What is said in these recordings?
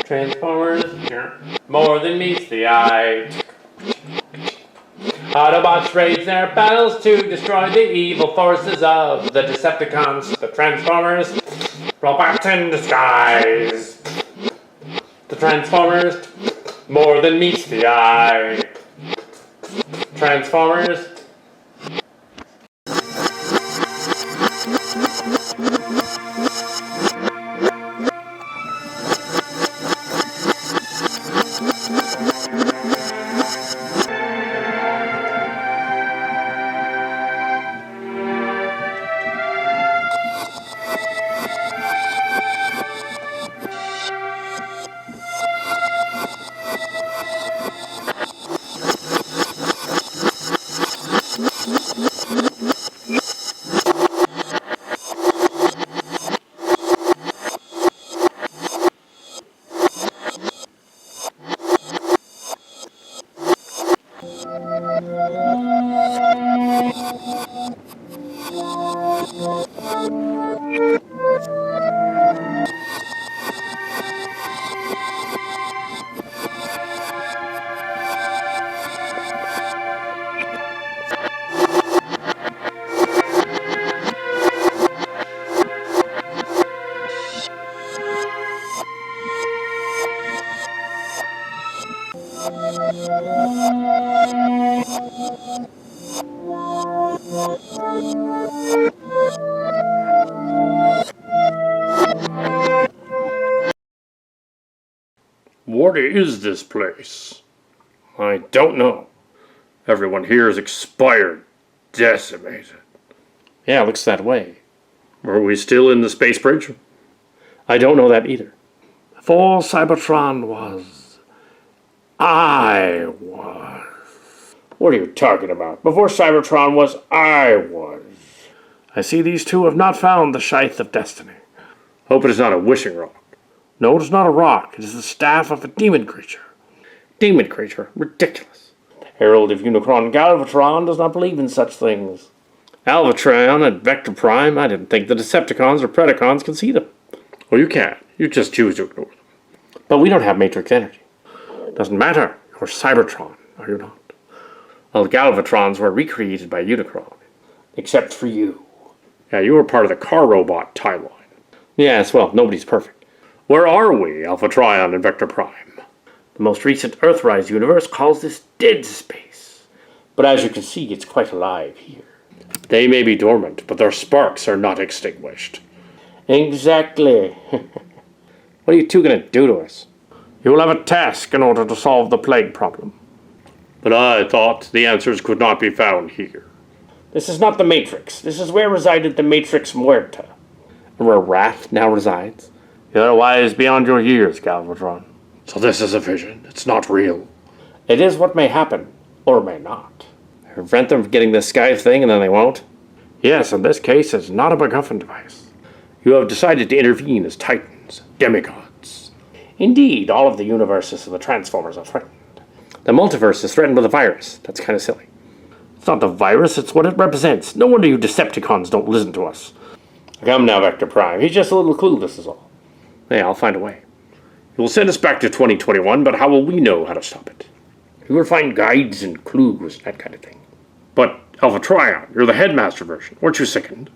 Transformers, more than meets the eye. Autobots rage their battles to destroy the evil forces of the Decepticons, the Transformers, robots in disguise. The Transformers, more than meets the eye. Transformers. What is this place? I don't know. Everyone here is expired, decimated. Yeah, it looks that way. Are we still in the space bridge? I don't know that either. Before Cybertron was, I was. What are you talking about? Before Cybertron was, I was. I see these two have not found the Scythe of Destiny. Hope it is not a wishing rock. No, it is not a rock. It is the staff of a demon creature. Demon creature? Ridiculous. Herald of Unicron Galvatron does not believe in such things. Alvatron and Vector Prime, I didn't think the Decepticons or Predacons could see them. Well, you can. You just choose to ignore them. But we don't have Matrix energy. Doesn't matter. You're Cybertron, are you not? Well, the Galvatrons were recreated by Unicron. Except for you. Yeah, you were part of the car robot timeline. Yes, well, nobody's perfect. Where are we, Alpha Trion and Vector Prime? The most recent Earthrise universe calls this dead space. But as you can see, it's quite alive here. They may be dormant, but their sparks are not extinguished. Exactly. What are you two going to do to us? You will have a task in order to solve the plague problem. But I thought the answers could not be found here. This is not the Matrix. This is where resided the Matrix Muerta. And where Wrath now resides. You are wise beyond your years, Galvatron. So this is a vision. It's not real. It is what may happen, or may not. Prevent them from getting this Scythe thing and then they won't? Yes, in this case, it's not a MacGuffin device. You have decided to intervene as titans, demigods. Indeed, all of the universes of the Transformers are threatened. The multiverse is threatened with a virus. That's kind of silly. It's not the virus, it's what it represents. No wonder you Decepticons don't listen to us. Come now, Vector Prime. He's just a little clueless is all. Yeah, I'll find a way. You will send us back to 2021, but how will we know how to stop it? You will find guides and clues, that kind of thing. But, Alpha Trion, you're the headmaster version. Weren't you sickened?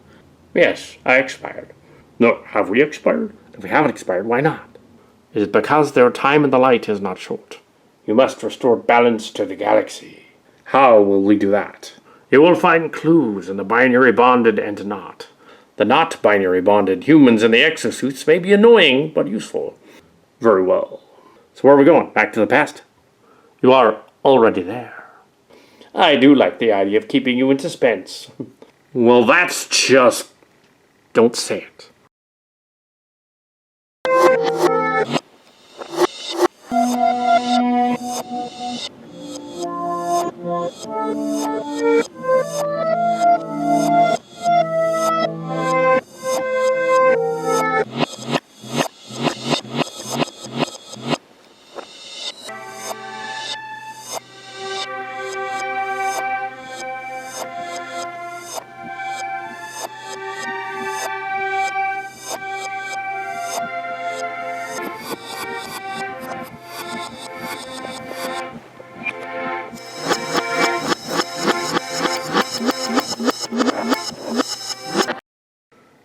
Yes, I expired. No, have we expired? If we haven't expired, why not? It is because their time in the light is not short. You must restore balance to the galaxy. How will we do that? You will find clues in the binary bonded and not. The not binary bonded humans in the exosuits may be annoying, but useful. Very well. So where are we going? Back to the past? You are already there. I do like the idea of keeping you in suspense. Well, that's just... Don't say it.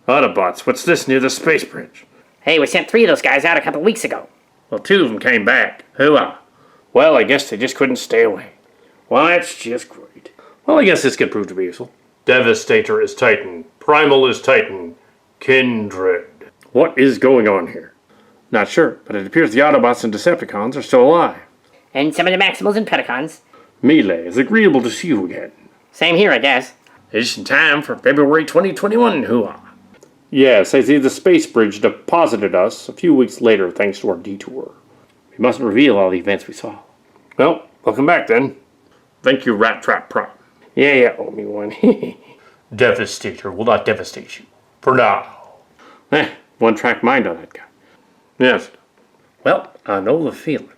Autobots, what's this near the space bridge? Hey, we sent 3 of those guys out a couple weeks ago. Well, 2 of them came back. Hooah. Well, I guess they just couldn't stay away. Well, that's just great. Well, I guess this could prove to be useful. Devastator is Titan. Primal is Titan. Kindred. What is going on here? Not sure, but it appears the Autobots and Decepticons are still alive. And some of the Maximals and Predacons. Melee, it's agreeable to see you again. Same here, I guess. It's in time for February 2021, hooah. Yes, I see the space bridge deposited us a few weeks later thanks to our detour. We mustn't reveal all the events we saw. Well, welcome back then. Thank you, Rat Trap Prime. Yeah, owe me one. Devastator will not devastate you. For now. One-track mind on that guy. Yes. Well, I know the feeling.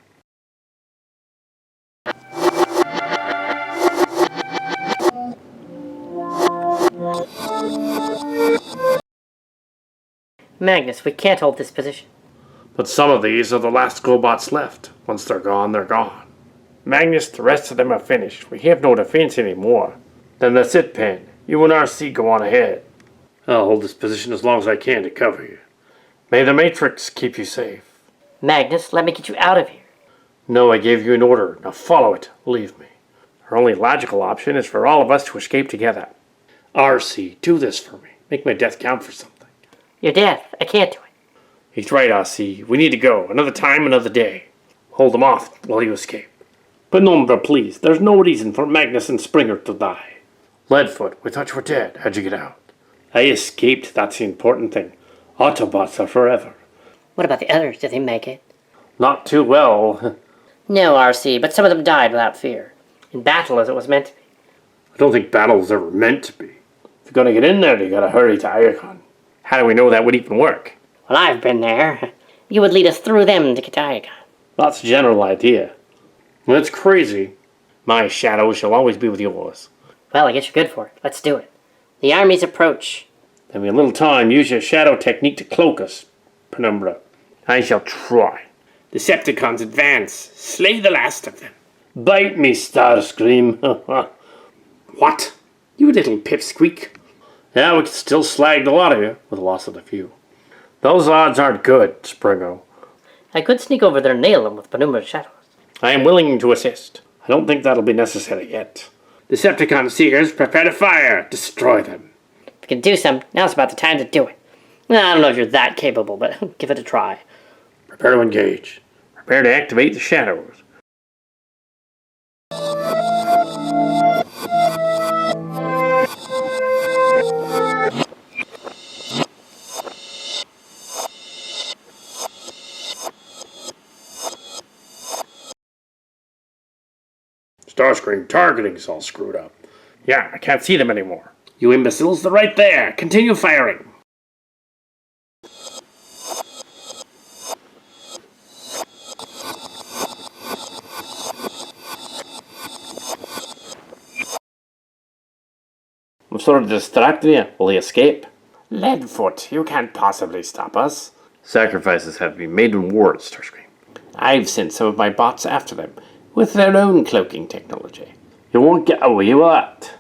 Magnus, we can't hold this position. But some of these are the last GoBots left. Once they're gone, they're gone. Magnus, the rest of them are finished. We have no defense anymore. Then that's it, Pen. You and RC go on ahead. I'll hold this position as long as I can to cover you. May the Matrix keep you safe. Magnus, let me get you out of here. No, I gave you an order. Now follow it. Leave me. Our only logical option is for all of us to escape together. RC, do this for me. Make my death count for something. Your death. I can't do it. He's right, RC. We need to go. Another time, another day. Hold them off while you escape. Penumbra, please. There's no reason for Magnus and Springer to die. Leadfoot, we thought you were dead. How'd you get out? I escaped. That's the important thing. Autobots are forever. What about the others? Did they make it? Not too well. No, RC, but some of them died without fear. In battle as it was meant to be. I don't think battle was ever meant to be. If you're gonna get in there, you gotta hurry to Iacon. How do we know that would even work? Well, I've been there. You would lead us through them to Katayakon. That's a general idea. That's crazy. My shadow shall always be with yours. Well, I guess you're good for it. Let's do it. The armies approach. Give me a little time. Use your shadow technique to cloak us, Penumbra. I shall try. Decepticons advance. Slay the last of them. Bite me, Starscream. What? You little pipsqueak. Yeah, we can still slag the lot of you, with the loss of the few. Those odds aren't good, Springo. I could sneak over there and nail them with Penumbra's shadows. I am willing to assist. I don't think that'll be necessary yet. Decepticon Seekers, prepare to fire. Destroy them. If we can do some, now's about the time to do it. I don't know if you're that capable, but give it a try. Prepare to engage. Prepare to activate the shadows. Starscream targeting's all screwed up. Yeah, I can't see them anymore. You imbeciles, they're right there. Continue firing. I'm sort of distracting you. Will he escape? Leadfoot, you can't possibly stop us. Sacrifices have to be made in war, Starscream. I've sent some of my bots after them, with their own cloaking technology. You won't get away with that.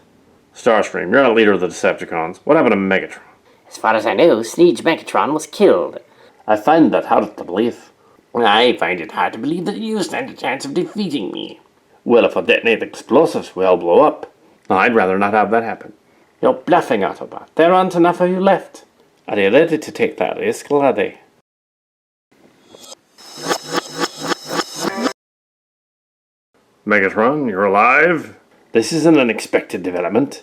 Starscream, you're not leader of the Decepticons. What happened to Megatron? As far as I know, Sneege Megatron was killed. I find that hard to believe. I find it hard to believe that you stand a chance of defeating me. Well, if I detonate explosives, we all blow up. I'd rather not have that happen. You're bluffing, Autobot. There aren't enough of you left. Are they ready to take that risk, laddie? Megatron, you're alive? This is an unexpected development.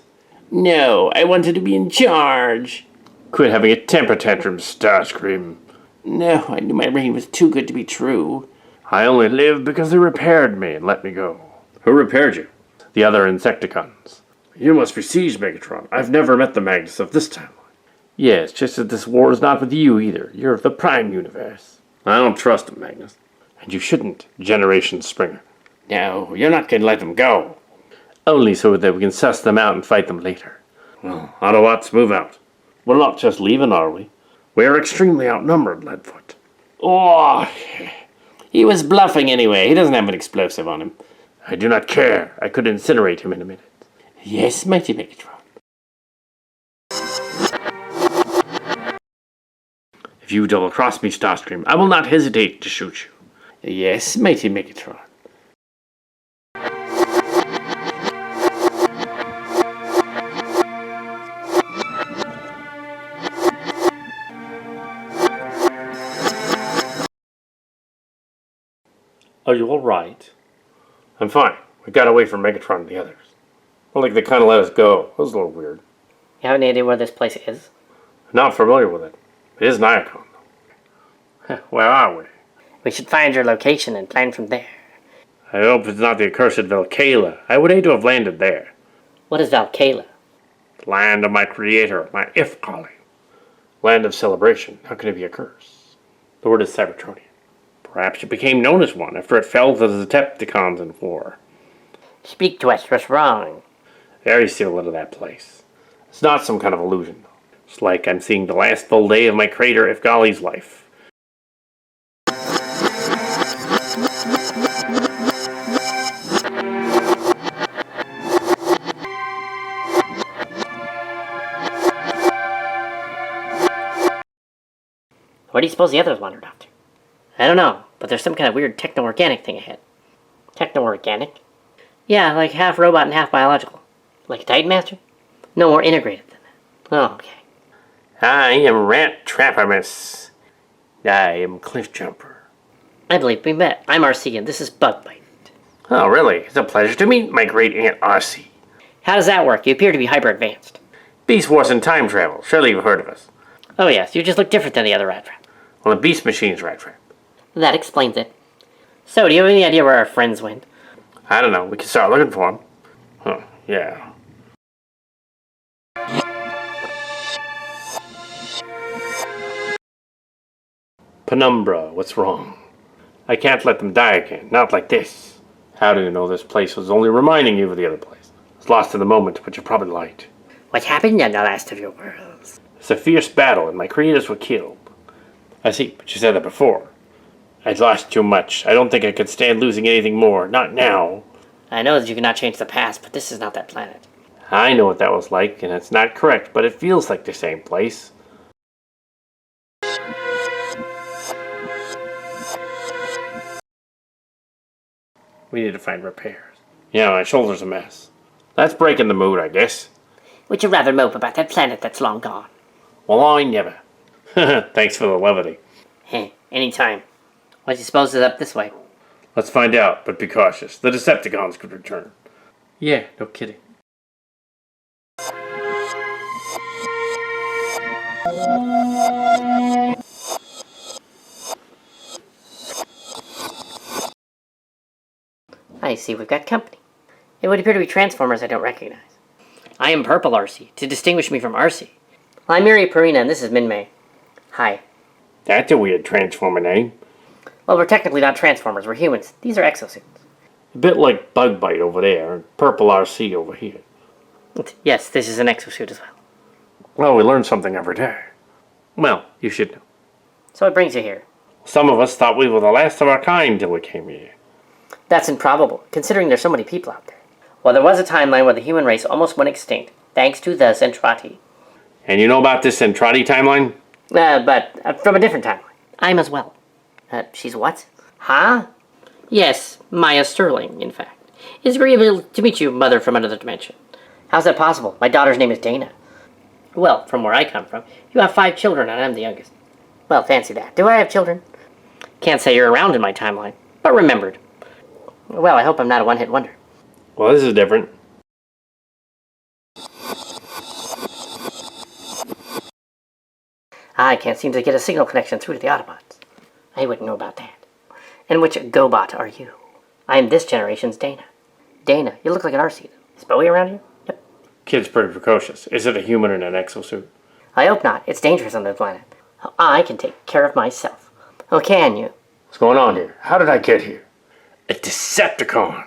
No, I wanted to be in charge. Quit having a temper tantrum, Starscream. No, I knew my brain was too good to be true. I only lived because they repaired me and let me go. Who repaired you? The other Insecticons. You must be Siege, Megatron. I've never met the Magnus of this timeline. Yes, just that this war is not with you either. You're of the Prime Universe. I don't trust him, Magnus. And you shouldn't, Generation Springer. No, you're not going to let them go. Only so that we can suss them out and fight them later. Well, Autobots, move out. We're not just leaving, are we? We are extremely outnumbered, Leadfoot. Oh, he was bluffing anyway. He doesn't have an explosive on him. I do not care. I could incinerate him in a minute. Yes, mighty Megatron. If you double-cross me, Starscream, I will not hesitate to shoot you. Yes, mighty Megatron. Are you alright? I'm fine. We got away from Megatron and the others. Well, like they kind of let us go. It was a little weird. You have any idea where this place is? Not familiar with it. It is Niacon, though. Where are we? We should find your location and plan from there. I hope it's not the accursed Valkala. I would hate to have landed there. What is Valkala? Land of my creator, my Ifkali. Land of celebration. How can it be a curse? The word is Cybertronian. Perhaps it became known as one after it fell to the Decepticons in war. Speak to us, what's wrong? Very still into that place. It's not some kind of illusion, though. It's like I'm seeing the last full day of my creator Ifkali's life. Where do you suppose the others wandered off to? I don't know, but there's some kind of weird techno-organic thing ahead. Techno-organic? Yeah, like half robot and half biological. Like a Titan Master? No more integrated than that. Oh, okay. I am Rat Trappermus. I am Cliff Jumper. I believe we met. I'm RC and this is Bug Bite. Oh, really? It's a pleasure to meet my great Aunt RC. How does that work? You appear to be hyper-advanced. Beast Wars and time travel. Surely you've heard of us. Oh yes, you just look different than the other Rat Trap. Well, the Beast Machine's Rat Trap. That explains it. So, do you have any idea where our friends went? I don't know. We can start looking for them. Huh, yeah. Penumbra, what's wrong? I can't let them die again. Not like this. How do you know this place was only reminding you of the other place? I was lost in the moment, but you're probably right. What happened in the last of your worlds? It's a fierce battle, and my creators were killed. I see, but you said that before. I'd lost too much. I don't think I could stand losing anything more. Not now. I know that you cannot change the past, but this is not that planet. I know what that was like, and it's not correct, but it feels like the same place. We need to find repairs. Yeah, my shoulder's a mess. That's breaking the mood, I guess. Would you rather mope about that planet that's long gone? Well, I never. Thanks for the levity. Heh, anytime. What do you suppose is up this way? Let's find out, but be cautious. The Decepticons could return. Yeah, no kidding. I see we've got company. It would appear to be Transformers I don't recognize. I am Purple RC, to distinguish me from RC. I'm Miri Perina, and this is Minmay. Hi. That's a weird Transformer name. Well, we're technically not Transformers, we're humans. These are exosuits. A bit like Bug Bite over there, and Purple RC over here. Yes, this is an exosuit as well. Well, we learn something every day. Well, you should know. So what brings you here? Some of us thought we were the last of our kind till we came here. That's improbable, considering there's so many people out there. Well, there was a timeline where the human race almost went extinct, thanks to the Zentrati. And you know about this Zentrati timeline? But from a different timeline. I'm as well. She's what? Huh? Yes, Maya Sterling, in fact. It's agreeable to meet you, mother from another dimension. How's that possible? My daughter's name is Dana. Well, from where I come from, you have 5 children and I'm the youngest. Well, fancy that. Do I have children? Can't say you're around in my timeline, but remembered. Well, I hope I'm not a one-hit wonder. Well, this is different. I can't seem to get a signal connection through to the Autobots. I wouldn't know about that. And which GoBot are you? I am this generation's Dana. Dana, you look like an RC. Is Bowie around you? Yep. Kid's pretty precocious. Is it a human in an exosuit? I hope not. It's dangerous on the planet. I can take care of myself. Oh, can you? What's going on here? How did I get here? A Decepticon!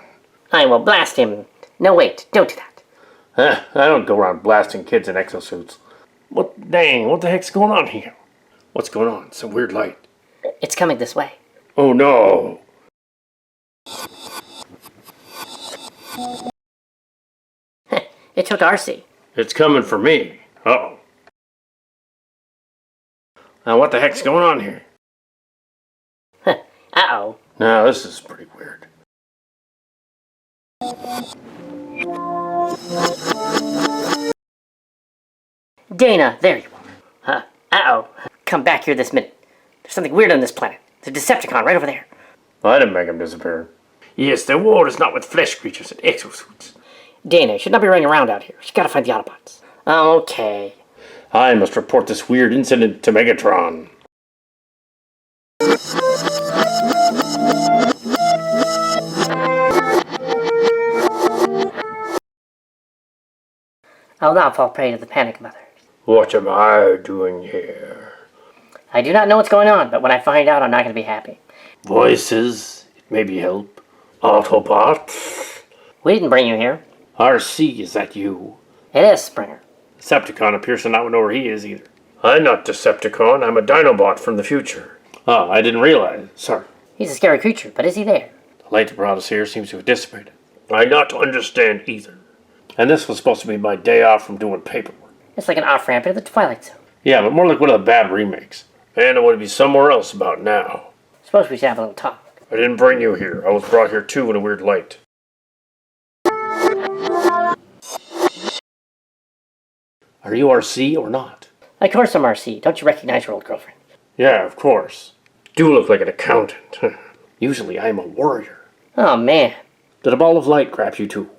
I will blast him. No, wait. Don't do that. I don't go around blasting kids in exosuits. What the heck's going on here? What's going on? Some weird light. It's coming this way. Oh no! It took RC. It's coming for me. Uh-oh. Now, what the heck's going on here? Uh-oh. Now, this is pretty weird. Dana, there you are. Huh. Uh-oh. Come back here this minute. There's something weird on this planet. There's a Decepticon right over there. I didn't make him disappear. Yes, the war is not with flesh creatures and exosuits. Dana, you should not be running around out here. You gotta find the Autobots. Okay. I must report this weird incident to Megatron. I'll not fall prey to the panic of others. What am I doing here? I do not know what's going on, but when I find out, I'm not going to be happy. Voices, it maybe help. Autobots? We didn't bring you here. RC, is that you? It is, Springer. Decepticon appears to not know where he is either. I'm not Decepticon, I'm a Dinobot from the future. Oh, I didn't realize. Sorry. He's a scary creature, but is he there? The light that brought us here seems to have dissipated. I not understand either. And this was supposed to be my day off from doing paperwork. It's like an off-ramp into the Twilight Zone. Yeah, but more like one of the bad remakes. And I want to be somewhere else about now. Suppose we should have a little talk. I didn't bring you here. I was brought here too in a weird light. Are you RC or not? Of course I'm RC. Don't you recognize your old girlfriend? Yeah, of course. Do look like an accountant. Usually I am a warrior. Oh, man. Did a ball of light grab you too?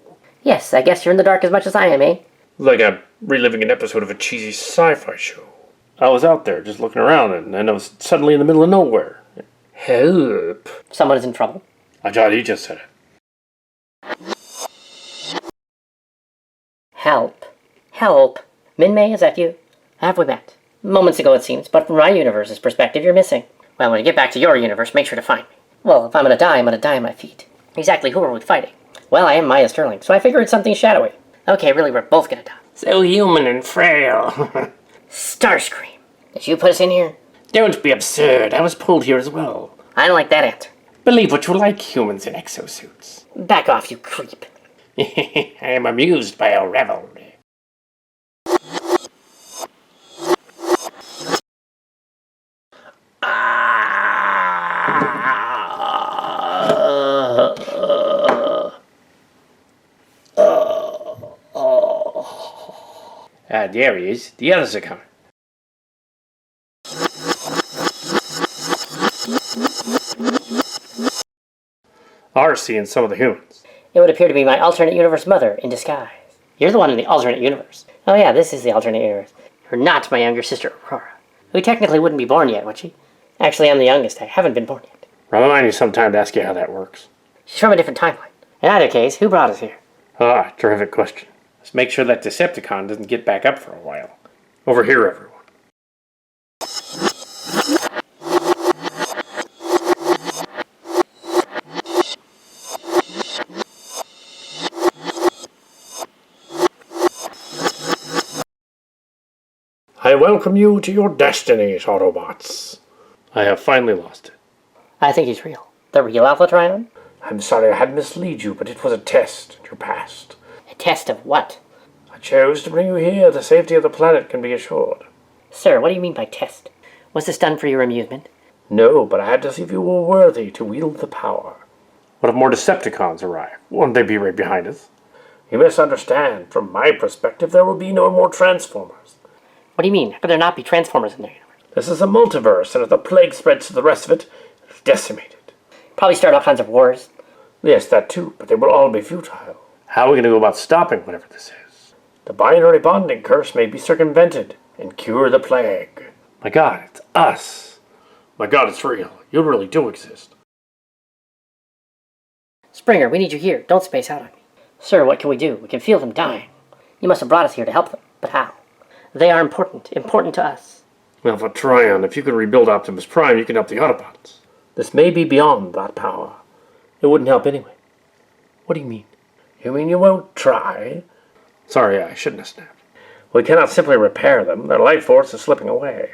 Yes, I guess you're in the dark as much as I am, eh? Like I'm reliving an episode of a cheesy sci-fi show. I was out there just looking around and then I was suddenly in the middle of nowhere. Help. Someone is in trouble. I thought he just said it. Help. Help. Min-May, is that you? Have we met? Moments ago, it seems, but from my universe's perspective, you're missing. Well, when you get back to your universe, make sure to find me. Well, if I'm gonna die, I'm gonna die on my feet. Exactly who are we fighting? Well, I am Maya Sterling, so I figure it's something shadowy. Okay, really, we're both gonna die. So human and frail. Starscream. Did you put us in here? Don't be absurd. I was pulled here as well. I don't like that answer. Believe what you like, humans in exosuits. Back off, you creep. I am amused by our revelry. There he is. The others are coming. RC and some of the humans. It would appear to be my alternate universe mother in disguise. You're the one in the alternate universe. Oh yeah, this is the alternate universe. You're not my younger sister, Aurora. Who technically wouldn't be born yet, would she? Actually, I'm the youngest. I haven't been born yet. Remind me sometime to ask you how that works. She's from a different timeline. In either case, who brought us here? Ah, terrific question. Let's make sure that Decepticon doesn't get back up for a while. Over here, everyone. I welcome you to your destinies, Autobots. I have finally lost it. I think he's real. The real Alpha Trion? I'm sorry I had misled you, but it was a test, and you passed. A test of what? I chose to bring you here. The safety of the planet can be assured. Sir, what do you mean by test? Was this done for your amusement? No, but I had to see if you were worthy to wield the power. What if more Decepticons arrive? Won't they be right behind us? You misunderstand. From my perspective, there will be no more Transformers. What do you mean? How could there not be Transformers in there? This is a multiverse, and if the plague spreads to the rest of it, it'll decimate it. Probably start all kinds of wars. Yes, that too, but they will all be futile. How are we going to go about stopping whatever this is? The binary bonding curse may be circumvented and cure the plague. My God, it's us. My God, it's real. You really do exist. Springer, we need you here. Don't space out on me. Sir, what can we do? We can feel them dying. You must have brought us here to help them. But how? They are important to us. Well, for Tryon, if you can rebuild Optimus Prime, you can help the Autobots. This may be beyond that power. It wouldn't help anyway. What do you mean? You mean you won't try? Sorry, I shouldn't have snapped. We cannot simply repair them. Their life force is slipping away.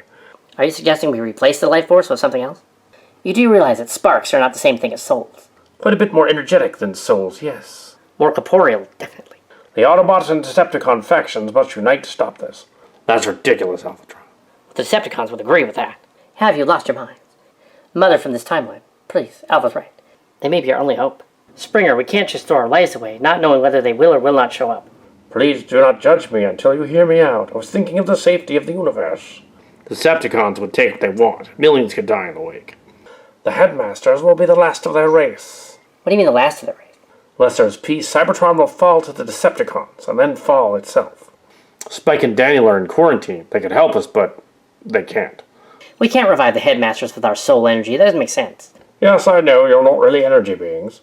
Are you suggesting we replace the life force with something else? You do realize that sparks are not the same thing as souls. Quite a bit more energetic than souls, yes. More corporeal, definitely. The Autobots and Decepticon factions must unite to stop this. That's ridiculous, Alphatron. What the Decepticons would agree with that. Have you lost your minds? Mother from this timeline, please, Alpha's right. They may be our only hope. Springer, we can't just throw our lives away, not knowing whether they will or will not show up. Please do not judge me until you hear me out. I was thinking of the safety of the universe. The Decepticons would take what they want. Millions could die in the wake. The headmasters will be the last of their race. What do you mean the last of the race? Unless there's peace, Cybertron will fall to the Decepticons, and then fall itself. Spike and Daniel are in quarantine. They could help us, but they can't. We can't revive the headmasters with our soul energy. That doesn't make sense. Yes, I know, you're not really energy beings.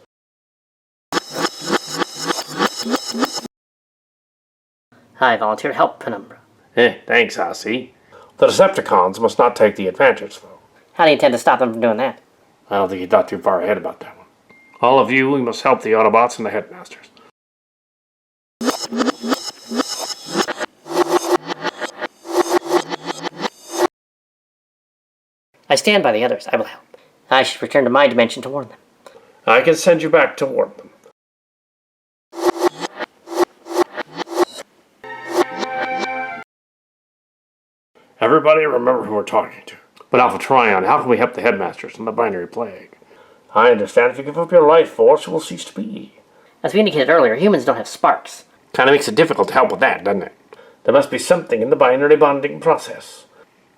I volunteer to help, Penumbra. Thanks, Ossie. The Decepticons must not take the advantage, though. How do you intend to stop them from doing that? I don't think you thought too far ahead about that one. All of you, we must help the Autobots and the Headmasters. I stand by the others. I will help. I should return to my dimension to warn them. I can send you back to warn them. Everybody remember who we're talking to. But Alpha Trion, how can we help the Headmasters and the Binary Plague? I understand if you give up your life force, you will cease to be. As we indicated earlier, humans don't have sparks. Kinda makes it difficult to help with that, doesn't it? There must be something in the binary bonding process.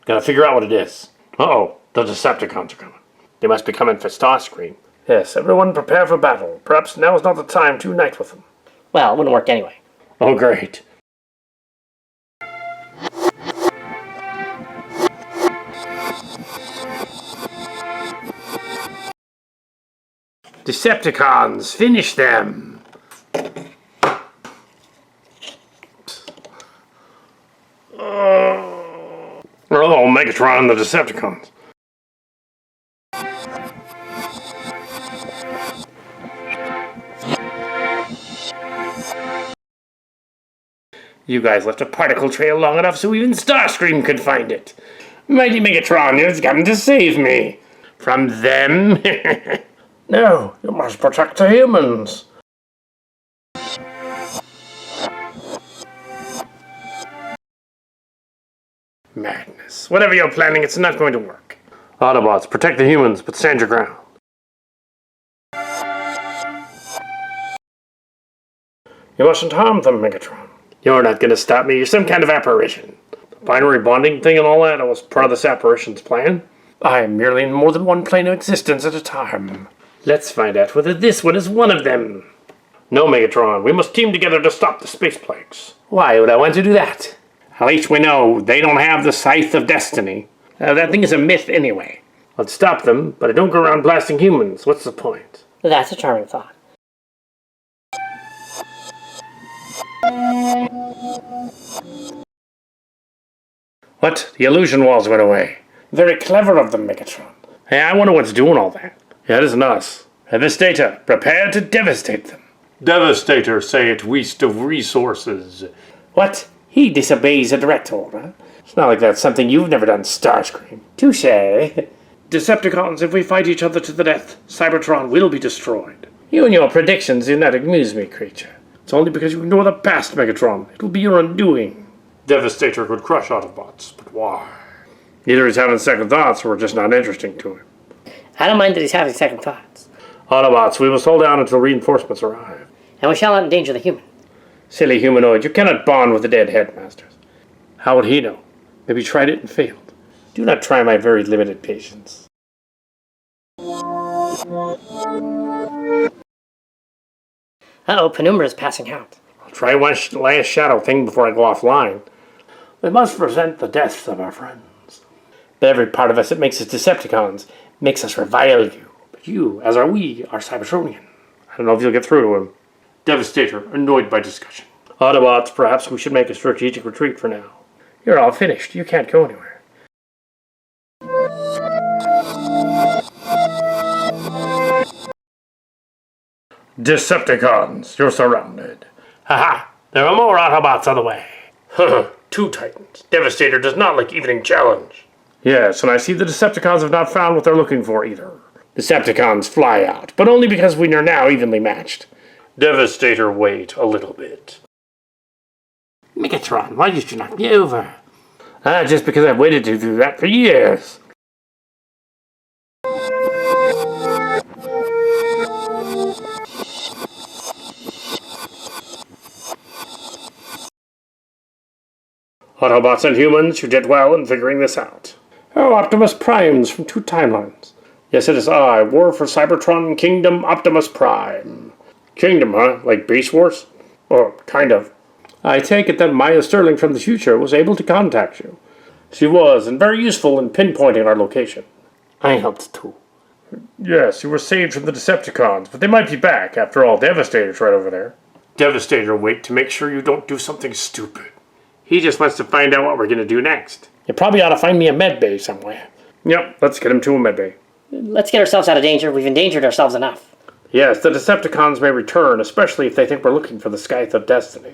Gotta figure out what it is. Uh-oh, the Decepticons are coming. They must be coming for Starscream. Yes, everyone prepare for battle. Perhaps now is not the time to unite with them. Well, it wouldn't work anyway. Oh, great. Decepticons, finish them! Oh, Megatron and the Decepticons. You guys left a particle trail long enough so even Starscream could find it. Mighty Megatron has come to save me. From them? No, you must protect the humans. Madness. Whatever you're planning, it's not going to work. Autobots, protect the humans, but stand your ground. You mustn't harm them, Megatron. You're not going to stop me. You're some kind of apparition. The binary bonding thing and all that was part of this apparition's plan. I am merely in more than one plane of existence at a time. Let's find out whether this one is one of them. No, Megatron. We must team together to stop the space plagues. Why would I want to do that? At least we know they don't have the Scythe of Destiny. That thing is a myth anyway. Let's stop them, but I don't go around blasting humans. What's the point? That's a charming thought. What? The illusion walls went away. Very clever of them, Megatron. Hey, I wonder what's doing all that. Yeah, it isn't us. Devastator, prepare to devastate them. Devastator, say it waste of resources. What? He disobeys a direct order? It's not like that's something you've never done, Starscream. Touché. Decepticons, if we fight each other to the death, Cybertron will be destroyed. You and your predictions do not amuse me, creature. It's only because you ignore the past, Megatron. It will be your undoing. Devastator could crush Autobots, but why? Either he's having second thoughts or we're just not interesting to him. I don't mind that he's having second thoughts. Autobots, we must hold down until reinforcements arrive. And we shall not endanger the human. Silly humanoid, you cannot bond with the dead headmasters. How would he know? Maybe he tried it and failed. Do not try my very limited patience. Uh-oh, Penumbra's passing out. I'll try one last shadow thing before I go offline. We must present the deaths of our friends. But every part of us that makes us Decepticons makes us revile you. But you, as are we, are Cybertronian. I don't know if you'll get through to him. Devastator, annoyed by discussion. Autobots, perhaps we should make a strategic retreat for now. You're all finished. You can't go anywhere. Decepticons, you're surrounded. Haha, there are more Autobots on the way. 2 Titans. Devastator does not like evening challenge. Yes, and I see the Decepticons have not found what they're looking for either. Decepticons fly out, but only because we are now evenly matched. Devastator, wait a little bit. Megatron, why did you knock me over? Just because I've waited to do that for years. Autobots and humans, you did well in figuring this out. Oh, Optimus Prime's from 2 timelines. Yes, it is I, War for Cybertron Kingdom Optimus Prime. Kingdom, huh? Like Beast Wars? Or, kind of. I take it that Maya Sterling from the future was able to contact you. She was, and very useful in pinpointing our location. I helped too. Yes, you were saved from the Decepticons, but they might be back. After all, Devastator's right over there. Devastator, wait to make sure you don't do something stupid. He just wants to find out what we're going to do next. You probably ought to find me a med bay somewhere. Yep, let's get him to a med bay. Let's get ourselves out of danger. We've endangered ourselves enough. Yes, the Decepticons may return, especially if they think we're looking for the Scythe of Destiny.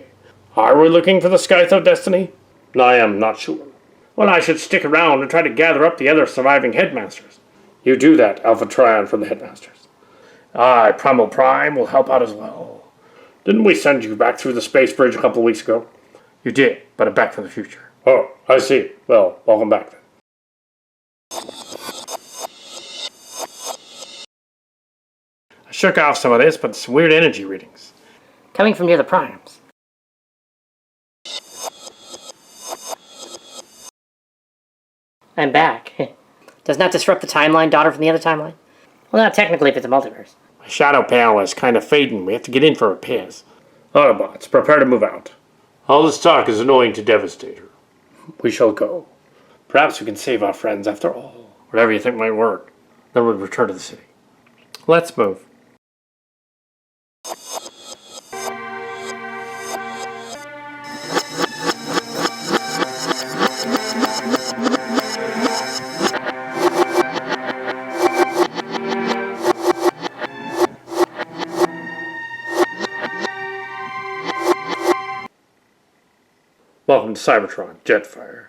Are we looking for the Scythe of Destiny? I am not sure. Well, I should stick around and try to gather up the other surviving headmasters. You do that, Alpha Trion from the headmasters. Primal Prime will help out as well. Didn't we send you back through the space bridge a couple of weeks ago? You did, but I'm back from the future. Oh, I see. Well, welcome back then. I shook off some of this, but some weird energy readings. Coming from near the primes. I'm back. Does not disrupt the timeline, daughter from the other timeline? Well, not technically if it's a multiverse. My shadow panel is kind of fading. We have to get in for repairs. Autobots, prepare to move out. All this talk is annoying to Devastator. We shall go. Perhaps we can save our friends after all. Whatever you think might work. Then we'll return to the city. Let's move. Welcome to Cybertron, Jetfire.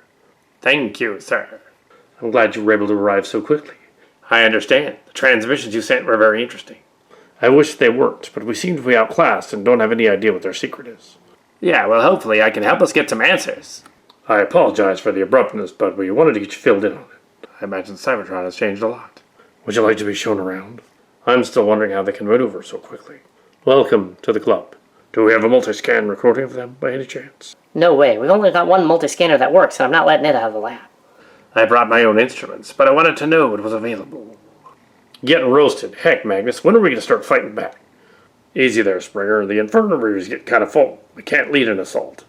Thank you, sir. I'm glad you were able to arrive so quickly. I understand. The transmissions you sent were very interesting. I wish they weren't, but we seem to be outclassed and don't have any idea what their secret is. Yeah, well, hopefully I can help us get some answers. I apologize for the abruptness, but we wanted to get you filled in on it. I imagine Cybertron has changed a lot. Would you like to be shown around? I'm still wondering how they can maneuver so quickly. Welcome to the club. Do we have a multi-scan recording of them by any chance? No way. We've only got one multi-scanner that works, and I'm not letting it out of the lab. I brought my own instruments, but I wanted to know what was available. Getting roasted. Heck, Magnus, when are we going to start fighting back? Easy there, Springer. The infirmaries get kind of full. We can't lead an assault.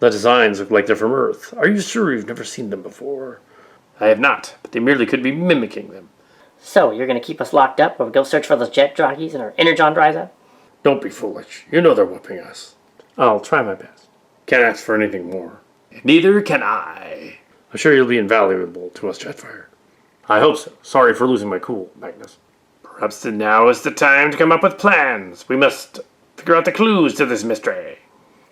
The designs look like they're from Earth. Are you sure you've never seen them before? I have not, but they merely could be mimicking them. So, you're going to keep us locked up while we go search for those jet jockeys and our energon dries up? Don't be foolish. You know they're whooping us. I'll try my best. Can't ask for anything more. Neither can I. I'm sure you'll be invaluable to us, Jetfire. I hope so. Sorry for losing my cool, Magnus. Perhaps now is the time to come up with plans. We must figure out the clues to this mystery.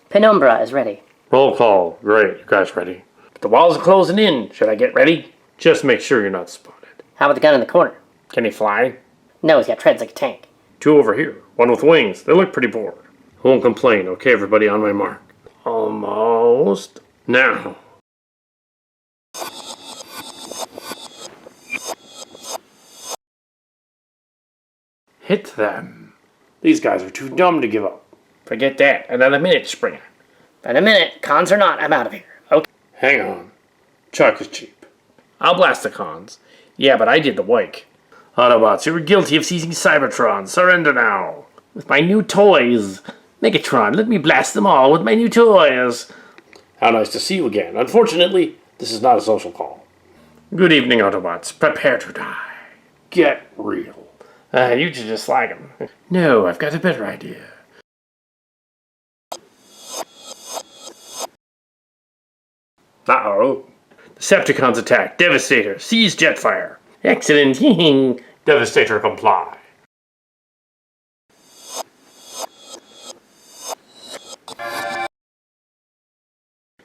Penumbra is ready. Roll call. Great. You guys ready? But the walls are closing in. Should I get ready? Just make sure you're not spotted. How about the gun in the corner? Can he fly? No, he's got treads like a tank. 2 over here. 1 with wings. They look pretty bored. I won't complain. Okay, everybody on my mark. Almost. Now. Hit them. These guys are too dumb to give up. Forget that. Another minute, Springer. In a minute, cons or not, I'm out of here. Okay. Hang on. Chuck is cheap. I'll blast the cons. Yeah, but I did the wake. Autobots, you were guilty of seizing Cybertron. Surrender now. With my new toys. Megatron, let me blast them all with my new toys. How nice to see you again. Unfortunately, this is not a social call. Good evening, Autobots. Prepare to die. Get real. You just like him. No, I've got a better idea. Uh-oh. Decepticons attack. Devastator. Seize Jetfire. Excellent. Devastator comply.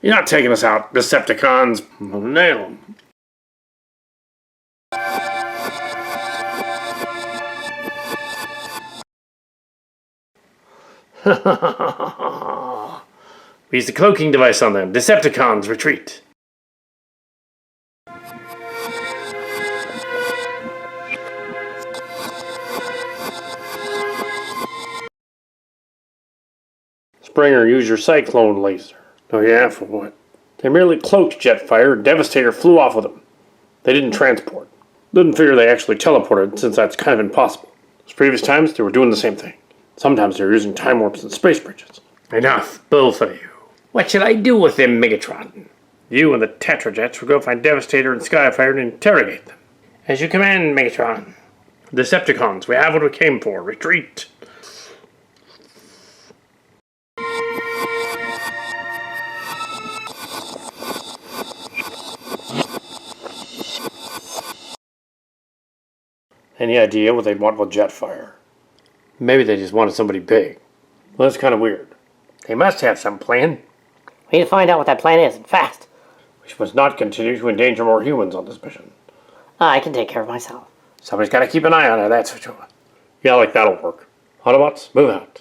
You're not taking us out, Decepticons. Nail them. We used a cloaking device on them. Decepticons, retreat. Springer, use your cyclone laser. Oh yeah, for what? They merely cloaked Jetfire, and Devastator flew off with them. They didn't transport. Didn't figure they actually teleported, since that's kind of impossible. As previous times, they were doing the same thing. Sometimes they were using time warps and space bridges. Enough, both of you. What shall I do with them, Megatron? You and the Tetrajets will go find Devastator and Skyfire and interrogate them. As you command, Megatron. Decepticons, we have what we came for. Retreat. Any idea what they'd want with Jetfire? Maybe they just wanted somebody big. Well, that's kind of weird. They must have some plan. We need to find out what that plan is, and fast. We must not continue to endanger more humans on this mission. I can take care of myself. Somebody's got to keep an eye on her, that's for sure. Yeah, like that'll work. Autobots, move out.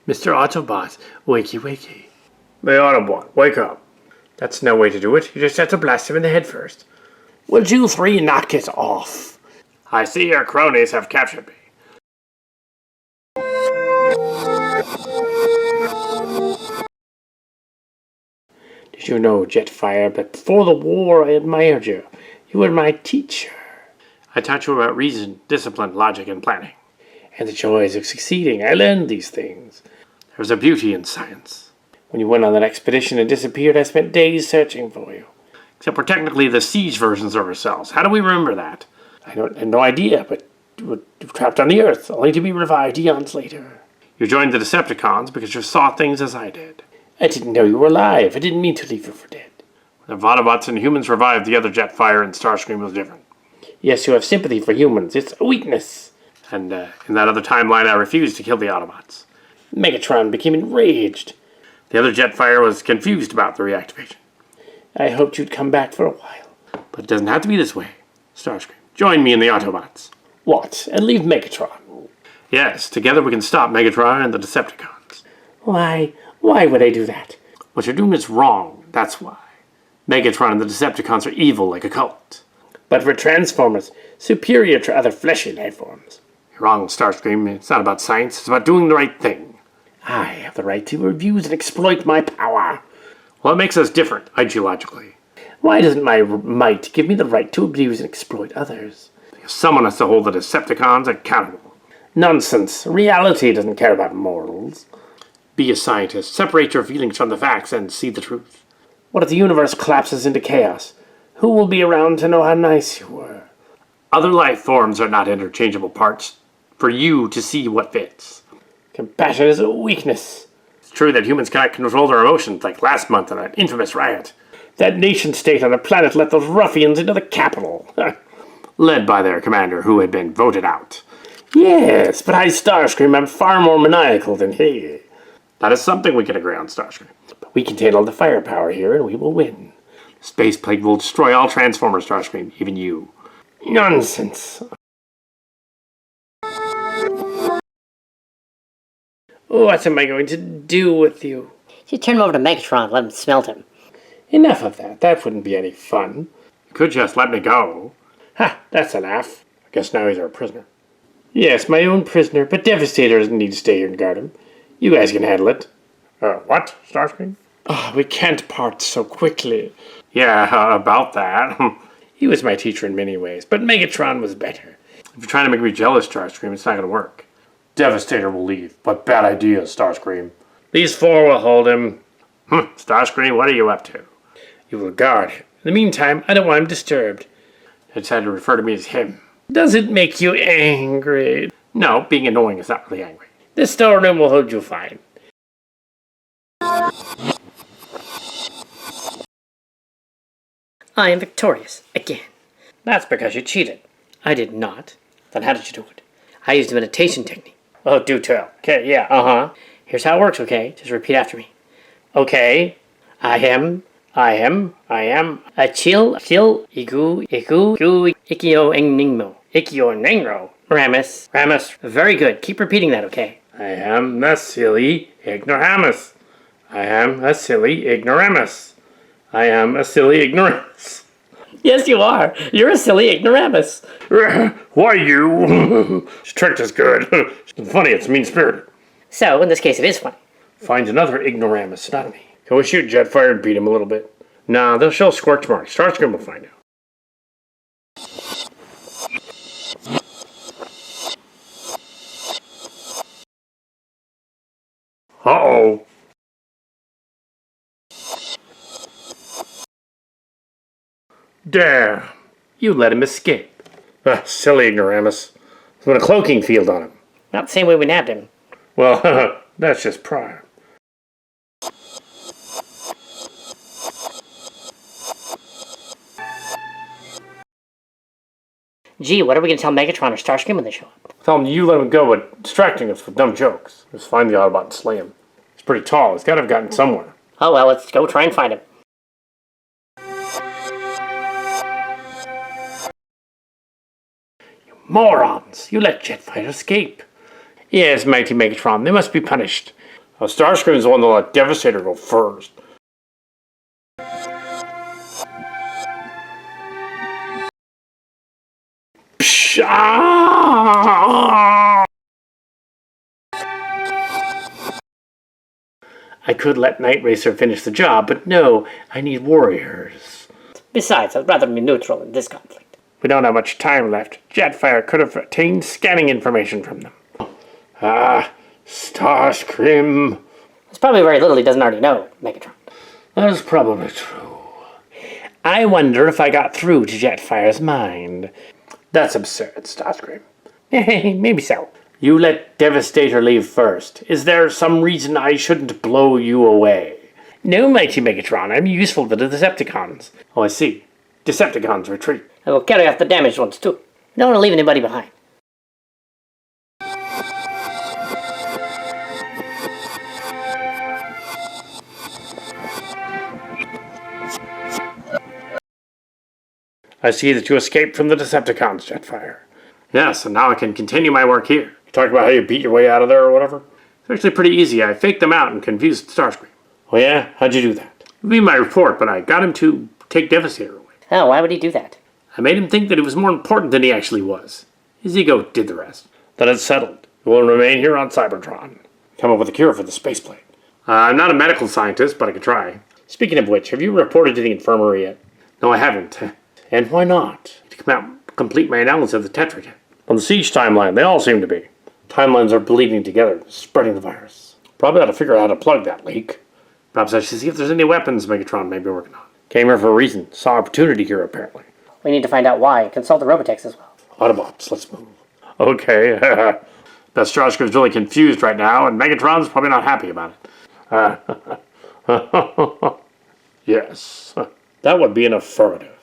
Mr. Autobot, wakey wakey. The Autobot, wake up. That's no way to do it. You just have to blast him in the head first. Would you three knock it off? I see your cronies have captured me. Did you know, Jetfire, that before the war I admired you? You were my teacher. I taught you about reason, discipline, logic, and planning. And the joys of succeeding. I learned these things. There's a beauty in science. When you went on that expedition and disappeared, I spent days searching for you. Except we're technically the siege versions of ourselves. How do we remember that? I had no idea, but you were trapped on the Earth, only to be revived eons later. You joined the Decepticons because you saw things as I did. I didn't know you were alive. I didn't mean to leave you for dead. The Autobots and humans revived the other Jetfire, and Starscream was different. Yes, you have sympathy for humans. It's a weakness. And in that other timeline, I refused to kill the Autobots. Megatron became enraged. The other Jetfire was confused about the reactivation. I hoped you'd come back for a while. But it doesn't have to be this way. Starscream, join me in the Autobots. What? And leave Megatron? Yes, together we can stop Megatron and the Decepticons. Why? Why would I do that? What you're doing is wrong, that's why. Megatron and the Decepticons are evil like a cult. But we're Transformers, superior to other fleshy life forms. You're wrong, Starscream. It's not about science, it's about doing the right thing. I have the right to abuse and exploit my power. Well, it makes us different, ideologically. Why doesn't my might give me the right to abuse and exploit others? Because someone has to hold the Decepticons accountable. Nonsense. Reality doesn't care about morals. Be a scientist, separate your feelings from the facts, and see the truth. What if the universe collapses into chaos? Who will be around to know how nice you were? Other life forms are not interchangeable parts for you to see what fits. Compassion is a weakness. It's true that humans cannot control their emotions, like last month in an infamous riot. That nation-state on a planet let those ruffians into the capital. Led by their commander, who had been voted out. Yes, but I, Starscream, am far more maniacal than he. That is something we can agree on, Starscream. But we contain all the firepower here, and we will win. Space Plague will destroy all Transformers, Starscream, even you. Nonsense. What am I going to do with you? You turn him over to Megatron and let him smelt him. Enough of that. That wouldn't be any fun. You could just let me go. Ha, that's a laugh. I guess now he's our prisoner. Yes, my own prisoner, but Devastator doesn't need to stay here and guard him. You guys can handle it. What, Starscream? Oh, we can't part so quickly. Yeah, about that. He was my teacher in many ways, but Megatron was better. If you're trying to make me jealous, Starscream, it's not going to work. Devastator will leave, but bad idea, Starscream. These four will hold him. Starscream, what are you up to? You will guard him. In the meantime, I don't want him disturbed. I decided to refer to me as him. Does it make you angry? No, being annoying is not really angry. The storeroom will hold you fine. I am victorious, again. That's because you cheated. I did not. Then how did you do it? I used a meditation technique. Oh, do tell. Okay, yeah, Here's how it works, okay? Just repeat after me. Okay. I am, a chill, ikio, ikio, ningmo. Ikio Nengro. Ramus. Very good. Keep repeating that, okay? I am a silly ignoramus. I am a silly ignoramus. I am a silly ignoramus. Yes, you are. You're a silly ignoramus. Why you? This trick is good. It's funny, it's mean-spirited. So, in this case, it is funny. Finds another ignoramus, not me. Can we shoot Jetfire and beat him a little bit? Nah, they'll show scorch marks. Starscream will find out. Uh-oh. Damn. You let him escape. Silly ignoramus. There's been a cloaking field on him. Not the same way we nabbed him. Well, that's just prime. Gee, what are we going to tell Megatron or Starscream when they show up? Tell him you let him go, but distracting us with dumb jokes. Just find the Autobot and slay him. He's pretty tall. He's got to have gotten somewhere. Oh well, let's go try and find him. Morons! You let Jetfire escape. Yes, mighty Megatron, they must be punished. Starscream's the one that let Devastator go first. Psh, ah! I could let Night Racer finish the job, but no, I need warriors. Besides, I'd rather be neutral in this conflict. We don't have much time left. Jetfire could have obtained scanning information from them. Ah, Starscream. There's probably very little he doesn't already know, Megatron. That is probably true. I wonder if I got through to Jetfire's mind. That's absurd, Starscream. Maybe so. You let Devastator leave first. Is there some reason I shouldn't blow you away? No, mighty Megatron. I'm useful to the Decepticons. Oh, I see. Decepticons retreat. And we'll carry off the damaged ones, too. Don't want to leave anybody behind. I see that you escaped from the Decepticons, Jetfire. Yes, and now I can continue my work here. You talk about how you beat your way out of there or whatever? It's actually pretty easy. I faked them out and confused Starscream. Oh yeah? How'd you do that? It would be my report, but I got him to take Devastator away. Oh, why would he do that? I made him think that he was more important than he actually was. His ego did the rest. Then it's settled. He will remain here on Cybertron. Come up with a cure for the spaceplane. I'm not a medical scientist, but I could try. Speaking of which, have you reported to the infirmary yet? No, I haven't. And why not? To come out complete my analysis of the Tetra. On the Siege timeline, they all seem to be. Timelines are bleeding together, spreading the virus. Probably ought to figure out how to plug that leak. Perhaps I should see if there's any weapons Megatron may be working on. Came here for a reason. Saw opportunity here, apparently. We need to find out why and consult the Robotex as well. Autobots, let's move. Okay. Best Starscream's really confused right now, and Megatron's probably not happy about it. Yes. That would be an affirmative.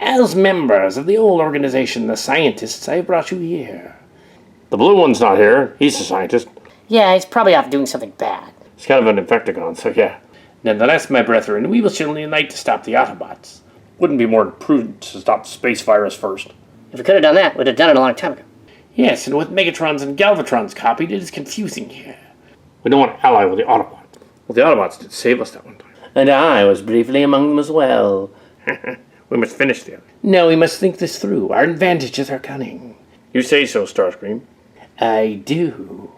As members of the old organization, the scientists, I brought you here. The blue one's not here. He's a scientist. Yeah, he's probably off doing something bad. He's kind of an Infecticon, so yeah. Nevertheless, my brethren, we will surely unite to stop the Autobots. Wouldn't be more prudent to stop the space virus first. If we could have done that, we'd have done it a long time ago. Yes, and with Megatrons and Galvatrons copied, it is confusing here. We don't want to ally with the Autobots. Well, the Autobots did save us that one time. And I was briefly among them as well. We must finish them. No, we must think this through. Our advantages are cunning. You say so, Starscream. I do.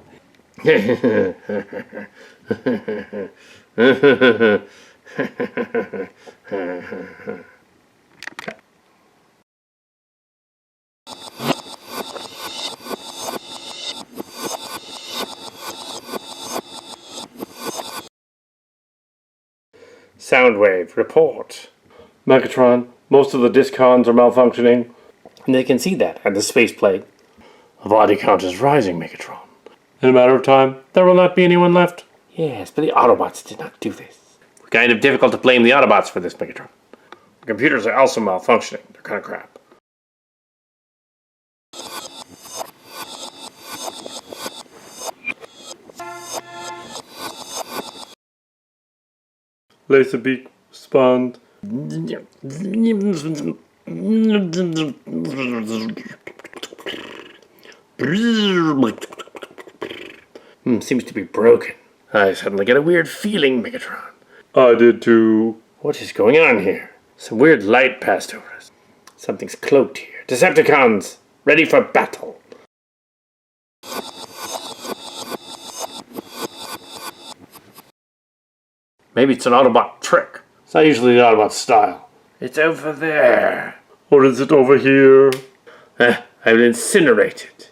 Soundwave, report. Megatron, most of the discons are malfunctioning. And they can see that at the space plague. The body count is rising, Megatron. In a matter of time, there will not be anyone left. Yes, but the Autobots did not do this. Kind of difficult to blame the Autobots for this, Megatron. The computers are also malfunctioning. They're kind of crap. Laserbeak, respond. Seems to be broken. I suddenly get a weird feeling, Megatron. I did too. What is going on here? Some weird light passed over us. Something's cloaked here. Decepticons, ready for battle. Maybe it's an Autobot trick. It's not usually the Autobot style. It's over there. Or is it over here? I've been incinerated.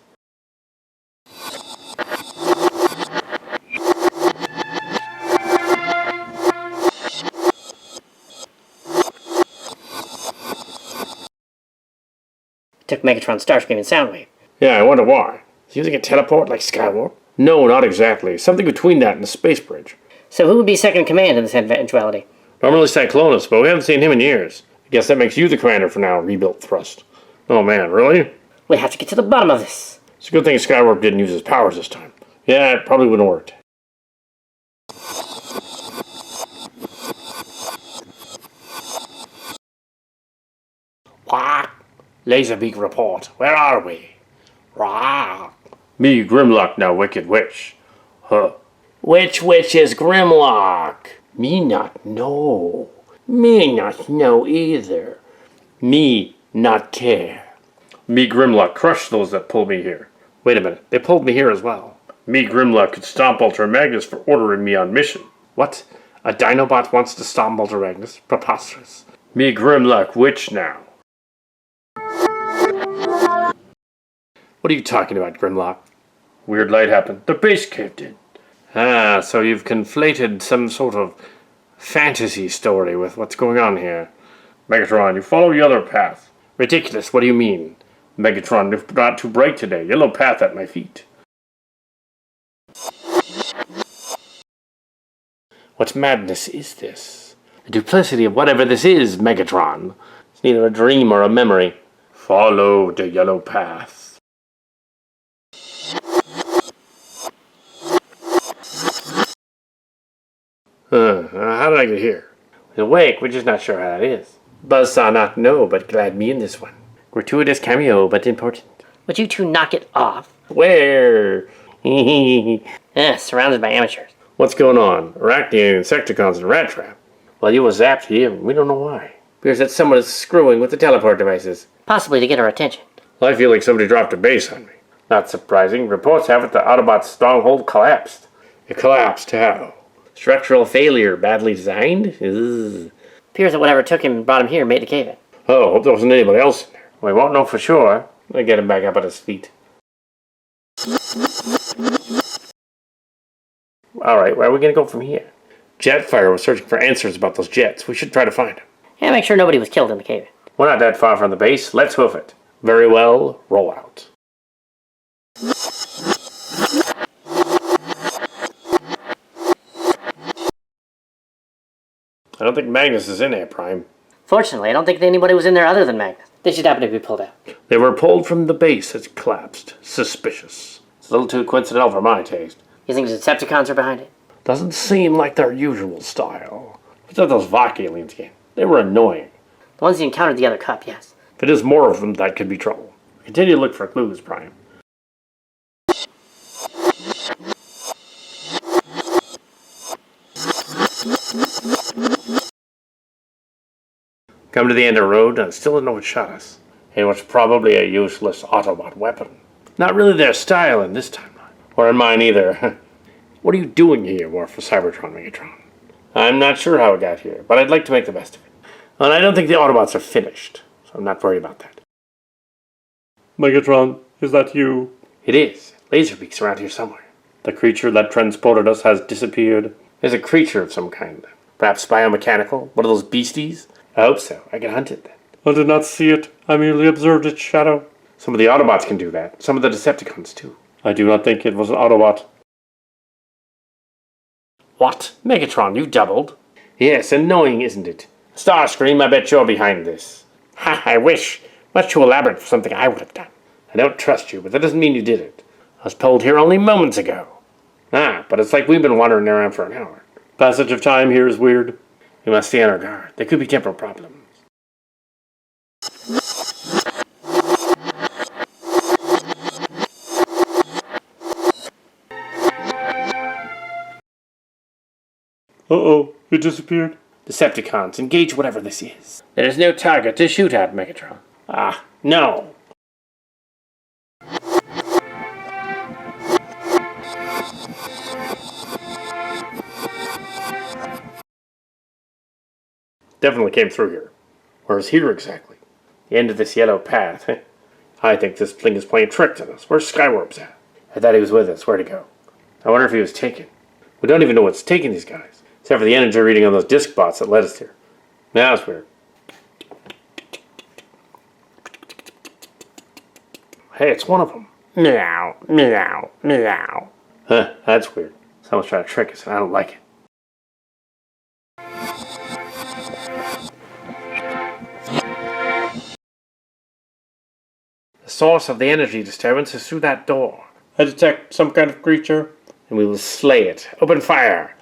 Took Megatron's Starscream and Soundwave. Yeah, I wonder why. Is he using a teleport like Skywarp? No, not exactly. Something between that and the space bridge. So who would be second in command in this eventuality? Normally Cyclonus, but we haven't seen him in years. I guess that makes you the commander for now, rebuilt thrust. Oh man, really? We have to get to the bottom of this. It's a good thing Skywarp didn't use his powers this time. Yeah, it probably wouldn't have worked. What? Laserbeak report. Where are we? Rah. Me, Grimlock, now wicked witch. Huh. Which witch is Grimlock? Me not know. Me not know either. Me not care. Me, Grimlock, crush those that pulled me here. Wait a minute, they pulled me here as well. Me, Grimlock, could stomp Ultra Magnus for ordering me on mission. What? A Dinobot wants to stomp Ultra Magnus? Preposterous. Me, Grimlock, witch now. What are you talking about, Grimlock? Weird light happened. The base caved in. Ah, so you've conflated some sort of fantasy story with what's going on here. Megatron, you follow the other path. Ridiculous, what do you mean? Megatron, you're not too bright today. Yellow path at my feet. What madness is this? The duplicity of whatever this is, Megatron. It's neither a dream or a memory. Follow the yellow path. How did I get here? We're awake, we're just not sure how that is. Buzzsaw not know, but glad me in this one. Gratuitous cameo, but important. Would you two knock it off? Where? Surrounded by amateurs. What's going on? Arachne, Insecticons, and Rat Trap. Well, you were zapped here, we don't know why. Because that someone is screwing with the teleport devices. Possibly to get our attention. Well, I feel like somebody dropped a base on me. Not surprising. Reports have it the Autobot's stronghold collapsed. It collapsed how? Structural failure, badly designed? Ugh. Appears that whatever took him and brought him here made the cave in. Oh, hope there wasn't anybody else in there. We won't know for sure. I get him back up on his feet. Alright, where are we going to go from here? Jetfire was searching for answers about those jets. We should try to find them. And make sure nobody was killed in the cave in. We're not that far from the base. Let's hoof it. Very well, roll out. I don't think Magnus is in there, Prime. Fortunately, I don't think anybody was in there other than Magnus. They should happen to be pulled out. They were pulled from the base as it collapsed. Suspicious. It's a little too coincidental for my taste. You think the Decepticons are behind it? Doesn't seem like their usual style. What's up those Vok aliens again? They were annoying. The ones you encountered the other cup, yes. If it is more of them, that could be trouble. Continue to look for clues, Prime. Come to the end of the road, and still don't know what shot us. It was probably a useless Autobot weapon. Not really their style in this timeline. Or in mine either. What are you doing here, War for Cybertron, Megatron? I'm not sure how it got here, but I'd like to make the best of it. And I don't think the Autobots are finished, so I'm not worried about that. Megatron, is that you? It is. Laserbeak's around here somewhere. The creature that transported us has disappeared. There's a creature of some kind. Perhaps biomechanical? One of those beasties? I hope so. I can hunt it then. I did not see it. I merely observed its shadow. Some of the Autobots can do that. Some of the Decepticons, too. I do not think it was an Autobot. What? Megatron, you doubled? Yes, annoying, isn't it? Starscream, I bet you're behind this. Ha, I wish. Much too elaborate for something I would have done. I don't trust you, but that doesn't mean you did it. I was told here only moments ago. Ah, but it's like we've been wandering around for an hour. Passage of time here is weird. We must stay on our guard. There could be temporal problems. Uh-oh, it disappeared. Decepticons, engage whatever this is. There is no target to shoot at, Megatron. Ah, no. Definitely came through here. Where's here exactly? The end of this yellow path. I think this thing is playing tricks on us. Where's Skywarp's at? I thought he was with us. Where'd he go? I wonder if he was taken. We don't even know what's taking these guys. Except for the energy reading on those disc bots that led us here. Now it's weird. Hey, it's one of them. Meow, meow, meow. Huh, that's weird. Someone's trying to trick us and I don't like it. The source of the energy disturbance is through that door. I detect some kind of creature. And we will slay it. Open fire!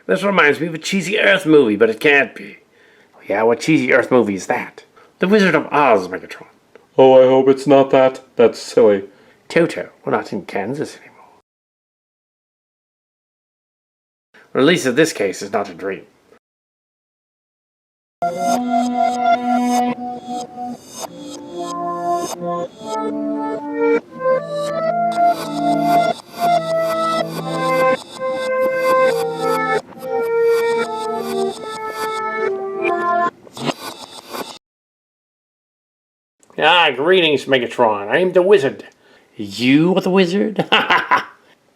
This reminds me of a cheesy Earth movie, but it can't be. Oh yeah, what cheesy Earth movie is that? The Wizard of Oz, Megatron. Oh, I hope it's not that. That's silly. Toto, we're not in Kansas anymore. Or at least in this case, it's not a dream. Ah, greetings, Megatron. I am the wizard. You are the wizard?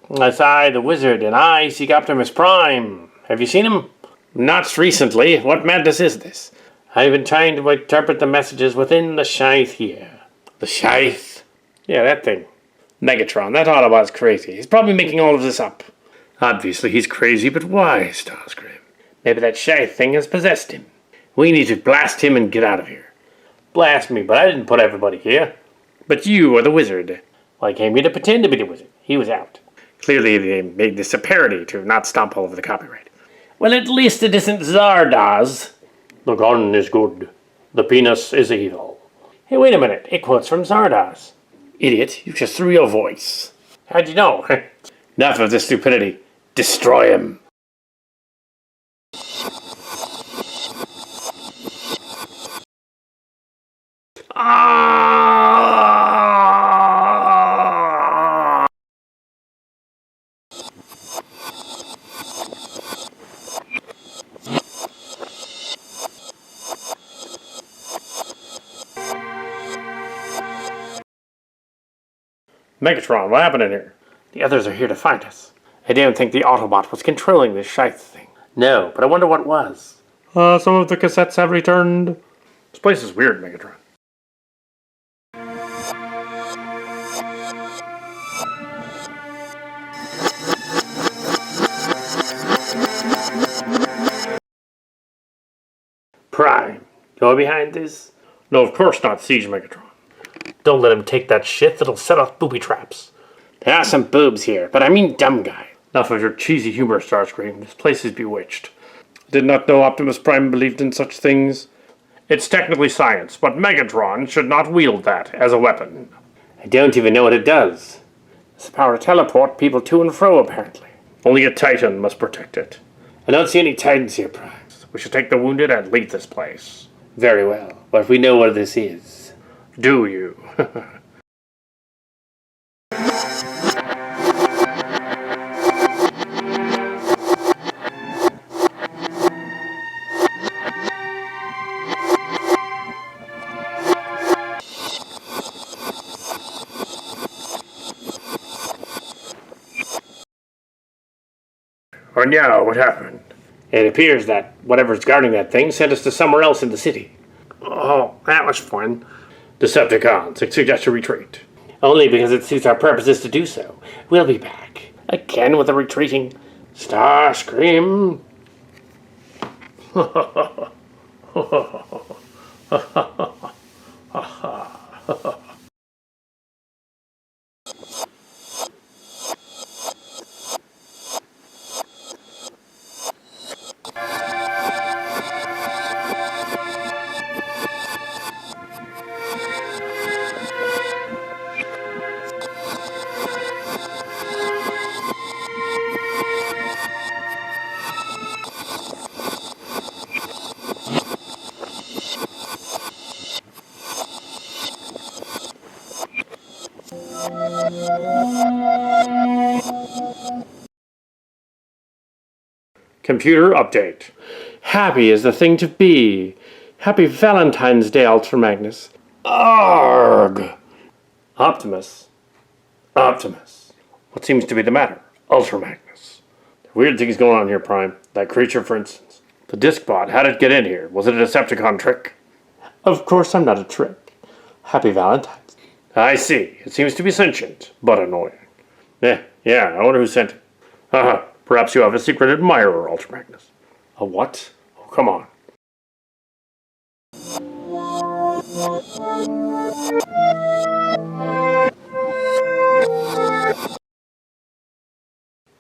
That's I, the wizard, and I seek Optimus Prime. Have you seen him? Not recently. What madness is this? I've been trying to interpret the messages within the Scythe here. The Scythe? Yeah, that thing. Megatron, that Autobot's crazy. He's probably making all of this up. Obviously, he's crazy, but why, Starscream? Maybe that Scythe thing has possessed him. We need to blast him and get out of here. Blast me, but I didn't put everybody here. But you are the wizard. Well, I came here to pretend to be the wizard. He was out. Clearly, they made this a parody to not stomp all over the copyright. Well, at least it isn't Zardoz. The gun is good. The penis is evil. Hey, wait a minute. It quotes from Zardoz. Idiot, you just threw your voice. How'd you know? Enough of this stupidity. Destroy him. Megatron, what happened in here? The others are here to find us. I don't think the Autobot was controlling this Scythe thing. No, but I wonder what it was. Some of the cassettes have returned. This place is weird, Megatron. Prime, you're behind this? No, of course not, Siege Megatron. Don't let him take that shit that'll set off booby traps. There are some boobs here, but I mean dumb guy. Enough of your cheesy humor, Starscream. This place is bewitched. I did not know Optimus Prime believed in such things. It's technically science, but Megatron should not wield that as a weapon. I don't even know what it does. It's the power to teleport people to and fro, apparently. Only a Titan must protect it. I don't see any Titans here, Prime. We should take the wounded and leave this place. Very well, but if we know what this is. Do you? Oh no, what happened? It appears that whatever's guarding that thing sent us to somewhere else in the city. Oh, that was fun. Decepticons, I suggest a retreat. Only because it suits our purposes to do so. We'll be back. Again with a retreating Starscream. Computer update. Happy is the thing to be. Happy Valentine's Day, Ultra Magnus. Arg! Optimus. What seems to be the matter? Ultra Magnus. Weird things going on here, Prime. That creature, for instance. The disc bot, how did it get in here? Was it a Decepticon trick? Of course I'm not a trick. Happy Valentine's. I see. It seems to be sentient, but annoying. Yeah, I wonder who sent it. Perhaps you have a secret admirer, Ultra Magnus. A what? Oh, come on.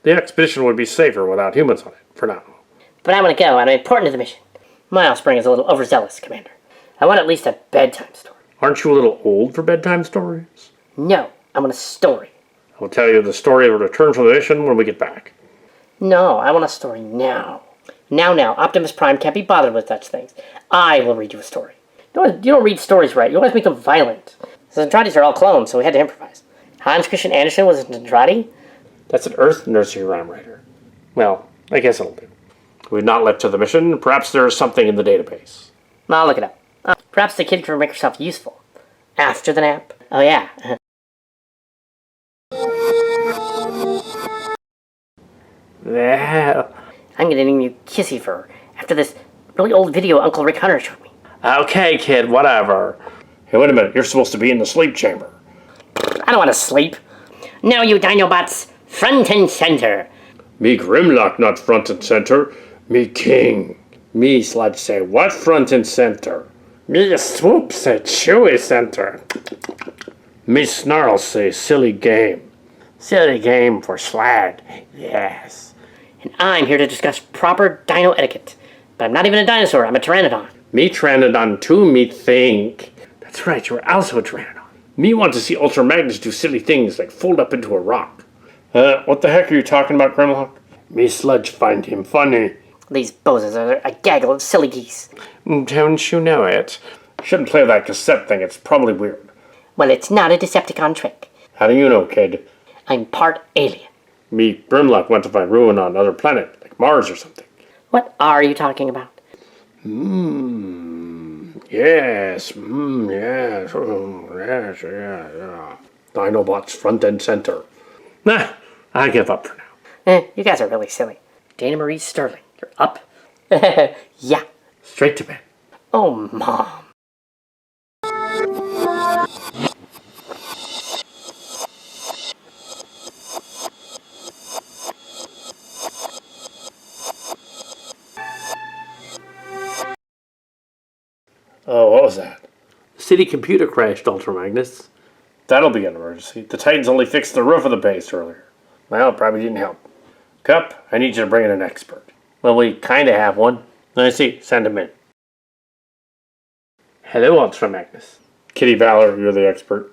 The expedition would be safer without humans on it, for now. But I want to go. I'm important to the mission. My offspring is a little overzealous, Commander. I want at least a bedtime story. Aren't you a little old for bedtime stories? No, I want a story. I'll tell you the story of a return from the mission when we get back. No, I want a story now. Now, Optimus Prime can't be bothered with such things. I will read you a story. You don't read stories right. You always make them violent. The Zentradi's are all clones, so we had to improvise. Hans Christian Andersen was a Zentradi? That's an Earth nursery rhyme writer. Well, I guess it'll do. We've not left to the mission. Perhaps there is something in the database. I'll look it up. Perhaps the kid can make herself useful. After the nap? Oh, yeah. Well, I'm gonna name you Kissy Fur after this really old video Uncle Rick Hunter showed me. okay, kid, whatever. Hey, wait a minute. You're supposed to be in the sleep chamber. I don't want to sleep. No, you Dinobots, front and center. Me Grimlock not front and center. Me King. Me Sludge say what front and center? Me Swoop said Chewy Center. Me Snarl say silly game. Silly game for swag. Yes. And I'm here to discuss proper dino etiquette. But I'm not even a dinosaur, I'm a pteranodon. Me Pteranodon too, me think. That's right, you're also a Pteranodon. Me want to see Ultra Magnus do silly things like fold up into a rock. What the heck are you talking about, Grimlock? Me Sludge find him funny. These bozos are a gaggle of silly geese. Don't you know it? Shouldn't play with that cassette thing, it's probably weird. Well, it's not a Decepticon trick. How do you know, kid? I'm part alien. Me Grimlock went to find ruin on another planet, like Mars or something. What are you talking about? Yes, yes, yeah. Dinobots front and center. Nah, I give up for now. You guys are really silly. Dana Marie Sterling, you're up? Yeah. Straight to bed. Oh, Mom. Oh, what was that? The city computer crashed, Ultra Magnus. That'll be an emergency. The Titans only fixed the roof of the base earlier. Well, it probably didn't help. Cup, I need you to bring in an expert. Well, we kinda have one. I see. Send him in. Hello, Ultra Magnus. Kitty Valor, you're the expert.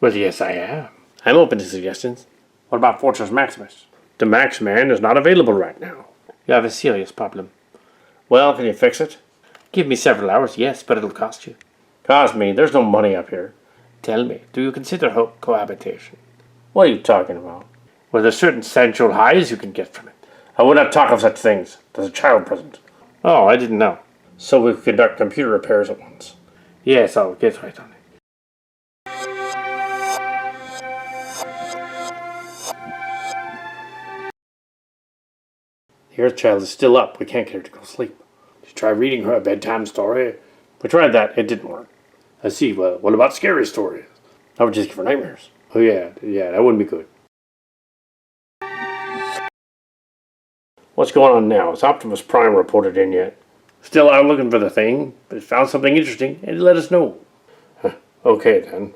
Well, yes, I am. I'm open to suggestions. What about Fortress Maximus? The Max Man is not available right now. You have a serious problem. Well, can you fix it? Give me several hours, yes, but it'll cost you. Cost me. There's no money up here. Tell me, do you consider cohabitation? What are you talking about? Well, there's certain sensual highs you can get from it. I would not talk of such things. There's a child present. Oh, I didn't know. So we could conduct computer repairs at once. Yes, I'll get right on it. The Earth Child is still up. We can't get her to go to sleep. Did you try reading her a bedtime story? We tried that. It didn't work. I see. Well, what about scary stories? I would just give her nightmares. Oh, yeah, that wouldn't be good. What's going on now? Has Optimus Prime reported in yet? Still out looking for the thing, but found something interesting and let us know. Okay, then.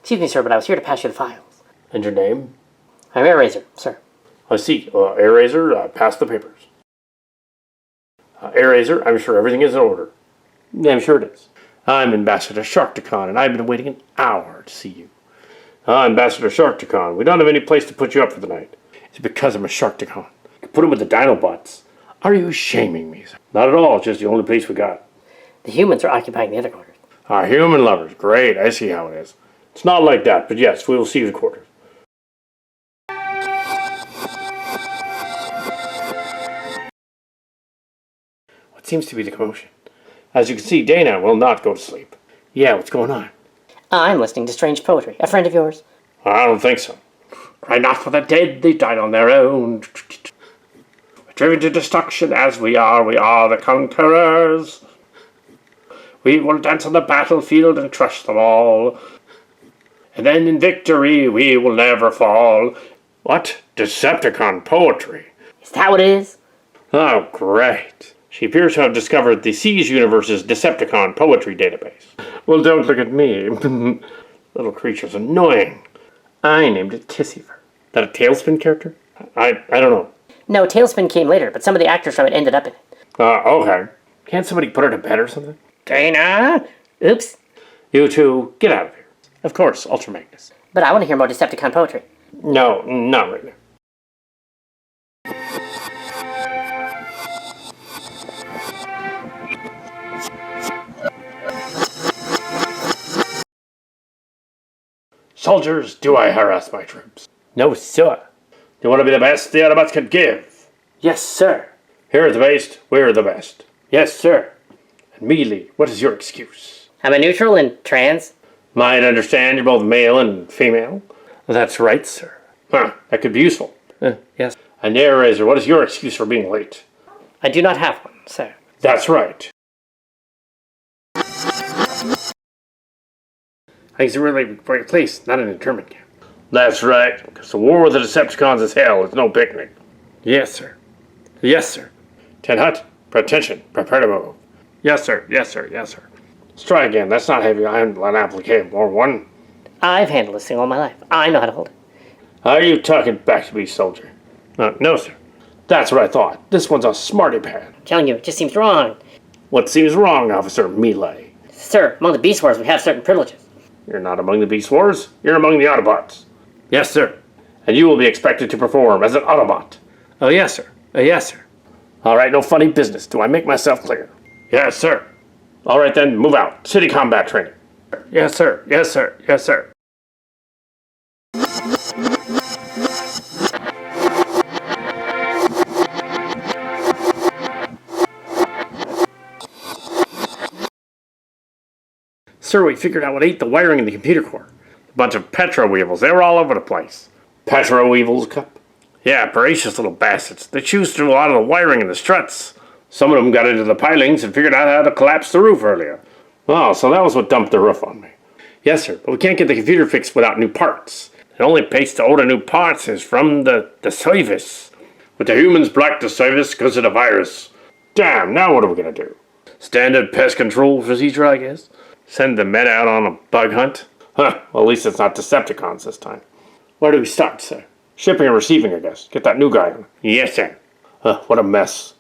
Excuse me, sir, but I was here to pass you the files. And your name? I'm Air Razor, sir. I see. Air Razor, pass the papers. Air Razor, I'm sure everything is in order. Yeah, I'm sure it is. I'm Ambassador Sharktacon, and I've been waiting an hour to see you. Ambassador Sharktacon, we don't have any place to put you up for the night. It's because I'm a Sharktacon. I could put him with the Dinobots. Are you shaming me, sir? Not at all, it's just the only place we got. The humans are occupying the other quarters. Our human lovers, great, I see how it is. It's not like that, but yes, we will see the quarters. What seems to be the commotion? As you can see, Dana will not go to sleep. Yeah, what's going on? I'm listening to strange poetry. A friend of yours? I don't think so. Cry not for the dead, they died on their own. We're driven to destruction as we are the conquerors. We will dance on the battlefield and crush them all. And then in victory we will never fall. What? Decepticon poetry? Is that what it is? Oh, great. She appears to have discovered the Siege Universe's Decepticon poetry database. Well, don't look at me. Little creature's annoying. I named it Kissyver. That a Tailspin character? I don't know. No, Tailspin came later, but some of the actors from it ended up in it. Okay. Can't somebody put her to bed or something? Dana! Oops. You two, get out of here. Of course, Ultra Magnus. But I want to hear more Decepticon poetry. No, not right now. Soldiers, do I harass my troops? No, sir. You want to be the best the Autobots could give? Yes, sir. Here at the base, we're the best. Yes, sir. And Mealy, what is your excuse? I'm a neutral and trans. Might understand you're both male and female. That's right, sir. Huh, that could be useful. Yes. And Air Razor, what is your excuse for being late? I do not have one, sir. That's right. I think it's a really great place, not an internment camp. That's right, because the war with the Decepticons is hell. It's no picnic. Yes, sir. Yes, sir. Ten Hut, attention, prepare to move. Yes, sir. Yes, sir. Yes, sir. Let's try again. That's not heavy iron applique. More one. I've handled this thing all my life. I know how to hold it. Are you talking back to me, soldier? No, sir. That's what I thought. This one's a smarty pad. I'm telling you, it just seems wrong. What seems wrong, Officer Melee? Sir, among the Beast Wars, we have certain privileges. You're not among the Beast Wars. You're among the Autobots. Yes, sir. And you will be expected to perform as an Autobot. Oh, yes, sir. Yes, sir. All right, no funny business. Do I make myself clear? Yes, sir. All right, then, move out. City combat training. Yes, sir. Yes, sir. Yes, sir. Sir, we figured out what ate the wiring in the computer core. A bunch of Petro-Weevils. They were all over the place. Petro-Weevils, Cup? Yeah, voracious little bastards. They chewed through a lot of the wiring in the struts. Some of them got into the pilings and figured out how to collapse the roof earlier. Oh, so that was what dumped the roof on me. Yes, sir, but we can't get the computer fixed without new parts. The only place to order new parts is from the service. But the humans blocked the service because of the virus. Damn, now what are we going to do? Standard pest control procedure, I guess? Send the men out on a bug hunt? Huh, well, at least it's not Decepticons this time. Where do we start, sir? Shipping and receiving, I guess. Get that new guy in. Yes, sir. What a mess.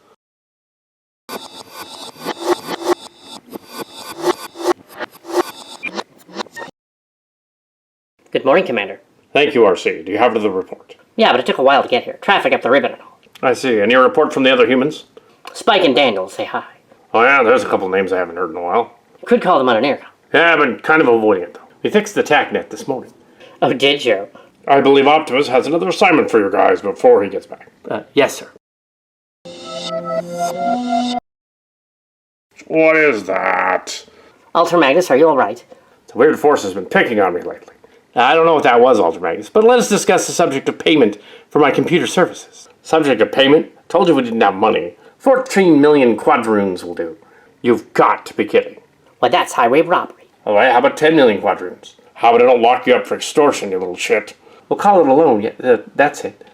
Good morning, Commander. Thank you, RC. Do you have the report? Yeah, but it took a while to get here. Traffic up the ribbon and all. I see. Any report from the other humans? Spike and Daniel say hi. Oh, yeah, there's a couple names I haven't heard in a while. Could call them on an intercom. Yeah, I've been kind of avoiding it, though. We fixed the TACnet this morning. Oh, did you? I believe Optimus has another assignment for your guys before he gets back. Yes, sir. What is that? Ultra Magnus, are you all right? The weird force has been picking on me lately. I don't know what that was, Ultra Magnus, but let us discuss the subject of payment for my computer services. Subject of payment? Told you we didn't have money. 14 million quadroons will do. You've got to be kidding. Well, that's highway robbery. All right, how about 10 million quadroons? How about I don't lock you up for extortion, you little shit? We'll call it a loan. Yeah, that's it.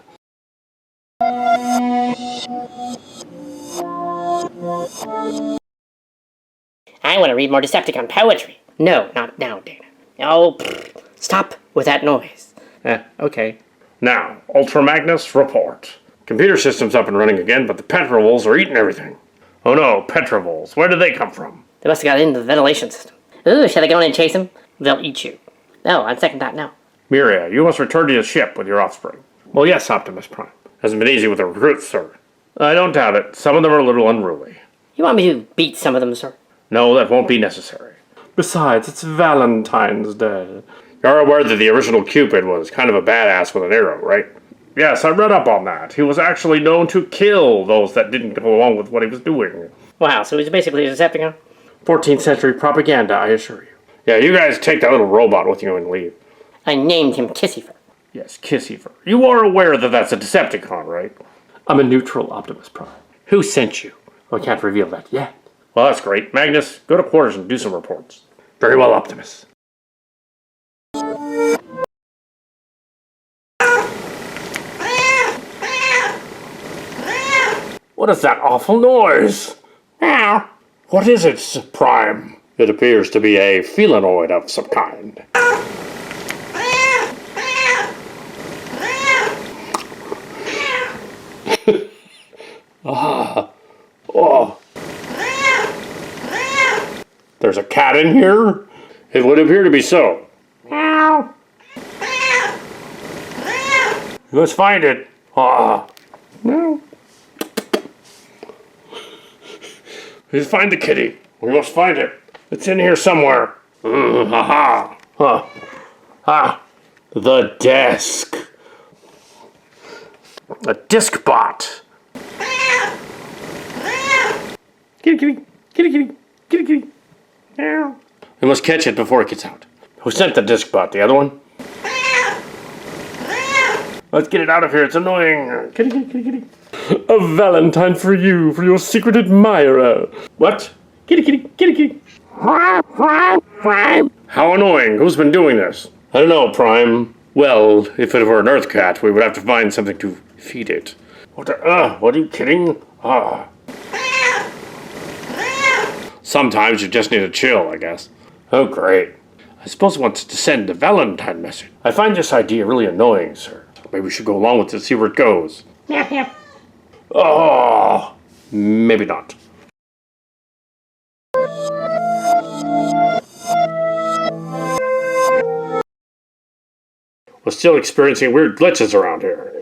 I want to read more Decepticon poetry. No, not now, Dana. Oh, stop with that noise. Okay. Now, Ultra Magnus, report. Computer system's up and running again, but the Petrovols are eating everything. Oh no, Petrovols. Where did they come from? They must have got into the ventilation system. Ooh, shall I go in and chase them? They'll eat you. No, on second thought, no. Miria, you must return to your ship with your offspring. Well, yes, Optimus Prime. Hasn't been easy with the recruits, sir. I don't doubt it. Some of them are a little unruly. You want me to beat some of them, sir? No, that won't be necessary. Besides, it's Valentine's Day. You're aware that the original Cupid was kind of a badass with an arrow, right? Yes, I read up on that. He was actually known to kill those that didn't go along with what he was doing. Wow, so he's basically a Decepticon? 14th century propaganda, I assure you. Yeah, you guys take that little robot with you and leave. I named him Kissyfur. Yes, Kissyfur. You are aware that that's a Decepticon, right? I'm a neutral Optimus Prime. Who sent you? Well, I can't reveal that yet. Well, that's great. Magnus, go to quarters and do some reports. Very well, Optimus. What is that awful noise? Meow. What is it, Prime? It appears to be a felinoid of some kind. Oh. There's a cat in here? It would appear to be so. Meow. You must find it. Meow. Please find the kitty. We must find it. It's in here somewhere. The desk. A disc bot. Kitty, kitty, kitty, kitty, kitty, kitty. Meow. We must catch it before it gets out. Who sent the disc bot? The other one? Let's get it out of here. It's annoying. Kitty, kitty, kitty, kitty. A valentine for you, for your secret admirer. What? Kitty, kitty, kitty, kitty. How annoying. Who's been doing this? I don't know, Prime. Well, if it were an Earth cat, we would have to find something to feed it. What are you kidding? Sometimes you just need to chill, I guess. Oh, great. I suppose it wants to send a Valentine message. I find this idea really annoying, sir. Maybe we should go along with it and see where it goes. Oh, maybe not. We're still experiencing weird glitches around here.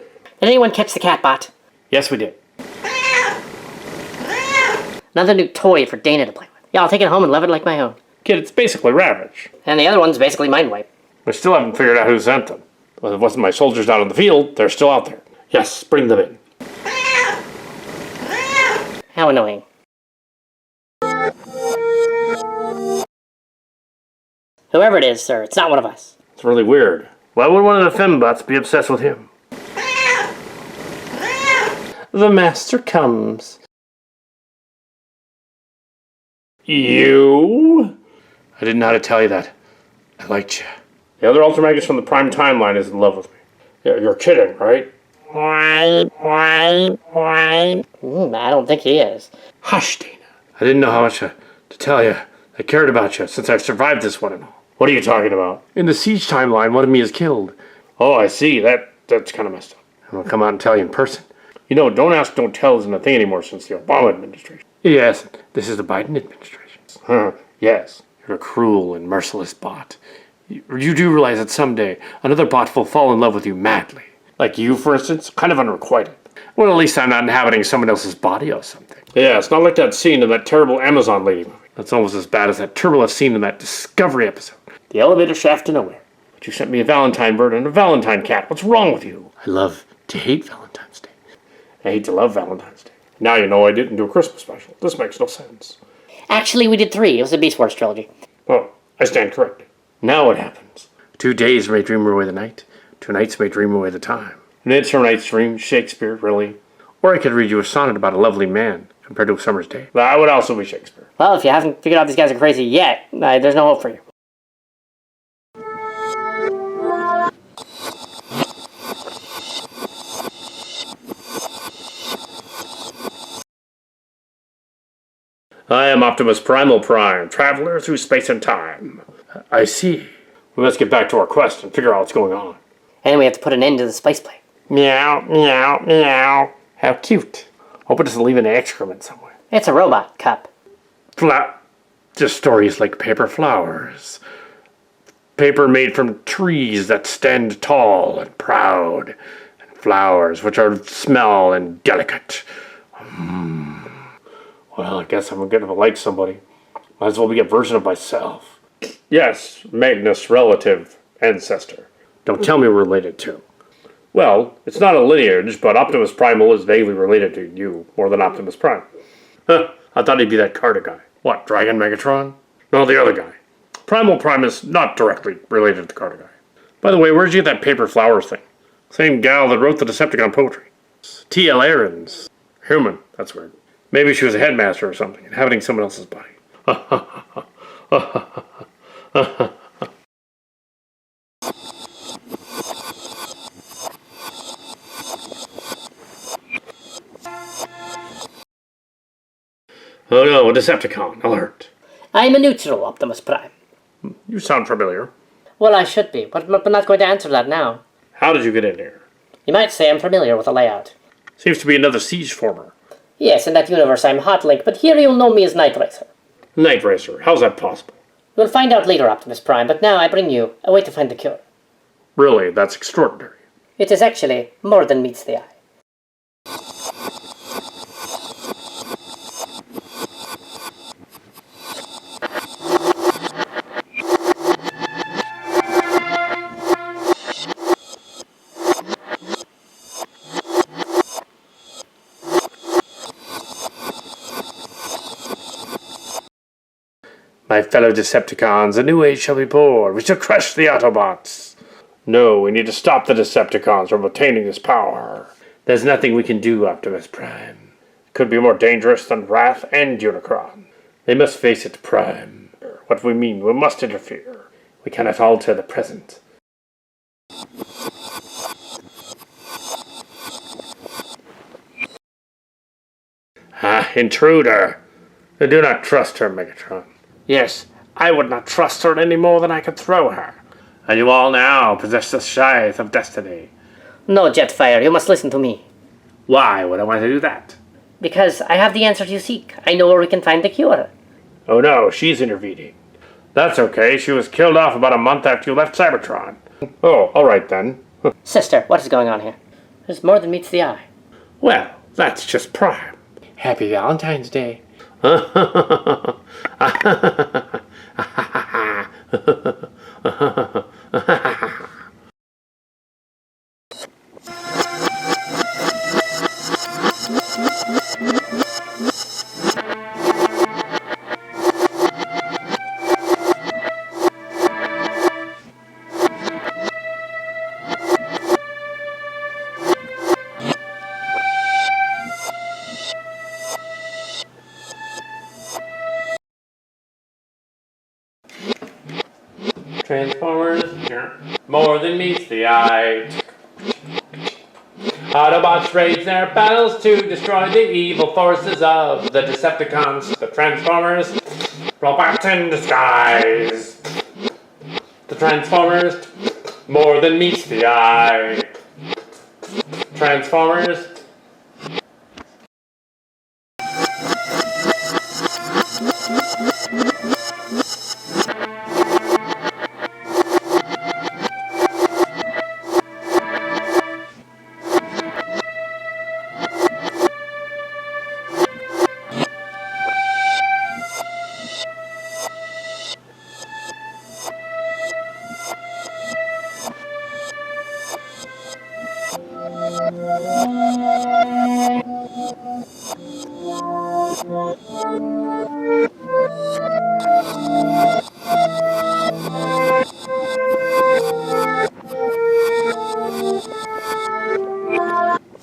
Did anyone catch the catbot? Yes, we did. Another new toy for Dana to play with. Yeah, I'll take it home and love it like my own. Kid, it's basically Ravage. And the other one's basically Mind Wipe. We still haven't figured out who sent them. Well, it wasn't my soldiers out in the field. They're still out there. Yes, bring them in. How annoying. Whoever it is, sir, it's not one of us. It's really weird. Why would one of the fembots be obsessed with him? The master comes. You? I didn't know how to tell you that. I liked you. The other Ultra Magnus from the Prime Timeline is in love with me. Yeah, you're kidding, right? I don't think he is. Hush, Dana. I didn't know how much to tell you. I cared about you since I've survived this one and all. What are you talking about? In the Siege timeline, one of me is killed. Oh, I see. That's kind of messed up. I'm going to come out and tell you in person. You know, don't ask, don't tell isn't a thing anymore since the Obama administration. Yes, this is the Biden administration. Yes. You're a cruel and merciless bot. You do realize that someday another bot will fall in love with you madly. Like you, for instance, kind of unrequited. Well, at least I'm not inhabiting someone else's body or something. Yeah, it's not like that scene in that terrible Amazon lady movie. That's almost as bad as that turbulent scene in that Discovery episode. The elevator shaft to nowhere. But you sent me a Valentine bird and a Valentine cat. What's wrong with you? I love to hate Valentine's Day. I hate to love Valentine's Day. Now you know I didn't do a Christmas special. This makes no sense. Actually, we did 3. It was a Beast Wars trilogy. Well, I stand corrected. Now what happens? 2 days may dream away the night. 2 nights may dream away the time. Midsummer Night's Dream, Shakespeare, really. Or I could read you a sonnet about a lovely man compared to a summer's day. That would also be Shakespeare. Well, if you haven't figured out these guys are crazy yet, there's no hope for you. I am Optimus Primal Prime, traveler through space and time. I see. We must get back to our quest and figure out what's going on. And we have to put an end to the spice plane. Meow, meow, meow. How cute. Hope it doesn't leave any excrement somewhere. It's a robot cup. Just stories like paper flowers. Paper made from trees that stand tall and proud. And flowers which are smell and delicate. Well, I guess I'm gonna like somebody. Might as well be a version of myself. Yes, Magnus' relative ancestor. Don't tell me we're related to. Well, it's not a lineage, but Optimus Primal is vaguely related to you more than Optimus Prime. Huh, I thought he'd be that Carter guy. What, Dragon Megatron? No, the other guy. Primal Prime is not directly related to the Carter guy. By the way, where'd you get that paper flowers thing? Same gal that wrote the Decepticon poetry. T.L. Ahrens. Human, that's weird. Maybe she was a headmaster or something, inhabiting someone else's body. Oh no, a Decepticon. Alert. I'm a neutral Optimus Prime. You sound familiar. Well, I should be, but I'm not going to answer that now. How did you get in here? You might say I'm familiar with the layout. Seems to be another siege former. Yes, in that universe I'm Hotlink, but here you'll know me as Night Racer. Night Racer. How's that possible? We'll find out later, Optimus Prime, but now I bring you a way to find the cure. Really, that's extraordinary. It is actually more than meets the eye. My fellow Decepticons, a new age shall be born. We shall crush the Autobots. No, we need to stop the Decepticons from obtaining this power. There's nothing we can do, Optimus Prime. It could be more dangerous than Wrath and Unicron. They must face it, Prime. What we mean, we must interfere. We cannot alter the present. Intruder. I do not trust her, Megatron. Yes, I would not trust her any more than I could throw her. And you all now possess the Scythe of Destiny. No, Jetfire, you must listen to me. Why would I want to do that? Because I have the answer you seek. I know where we can find the cure. Oh no, she's intervening. That's okay, she was killed off about a month after you left Cybertron. Oh, alright then. Sister, what is going on here? There's more than meets the eye. Well, that's just Prime. Happy Valentine's Day. Transformers, more than meets the eye. Autobots rage their battles to destroy the evil forces of the Decepticons. The Transformers, robots in disguise. The Transformers, more than meets the eye. Transformers.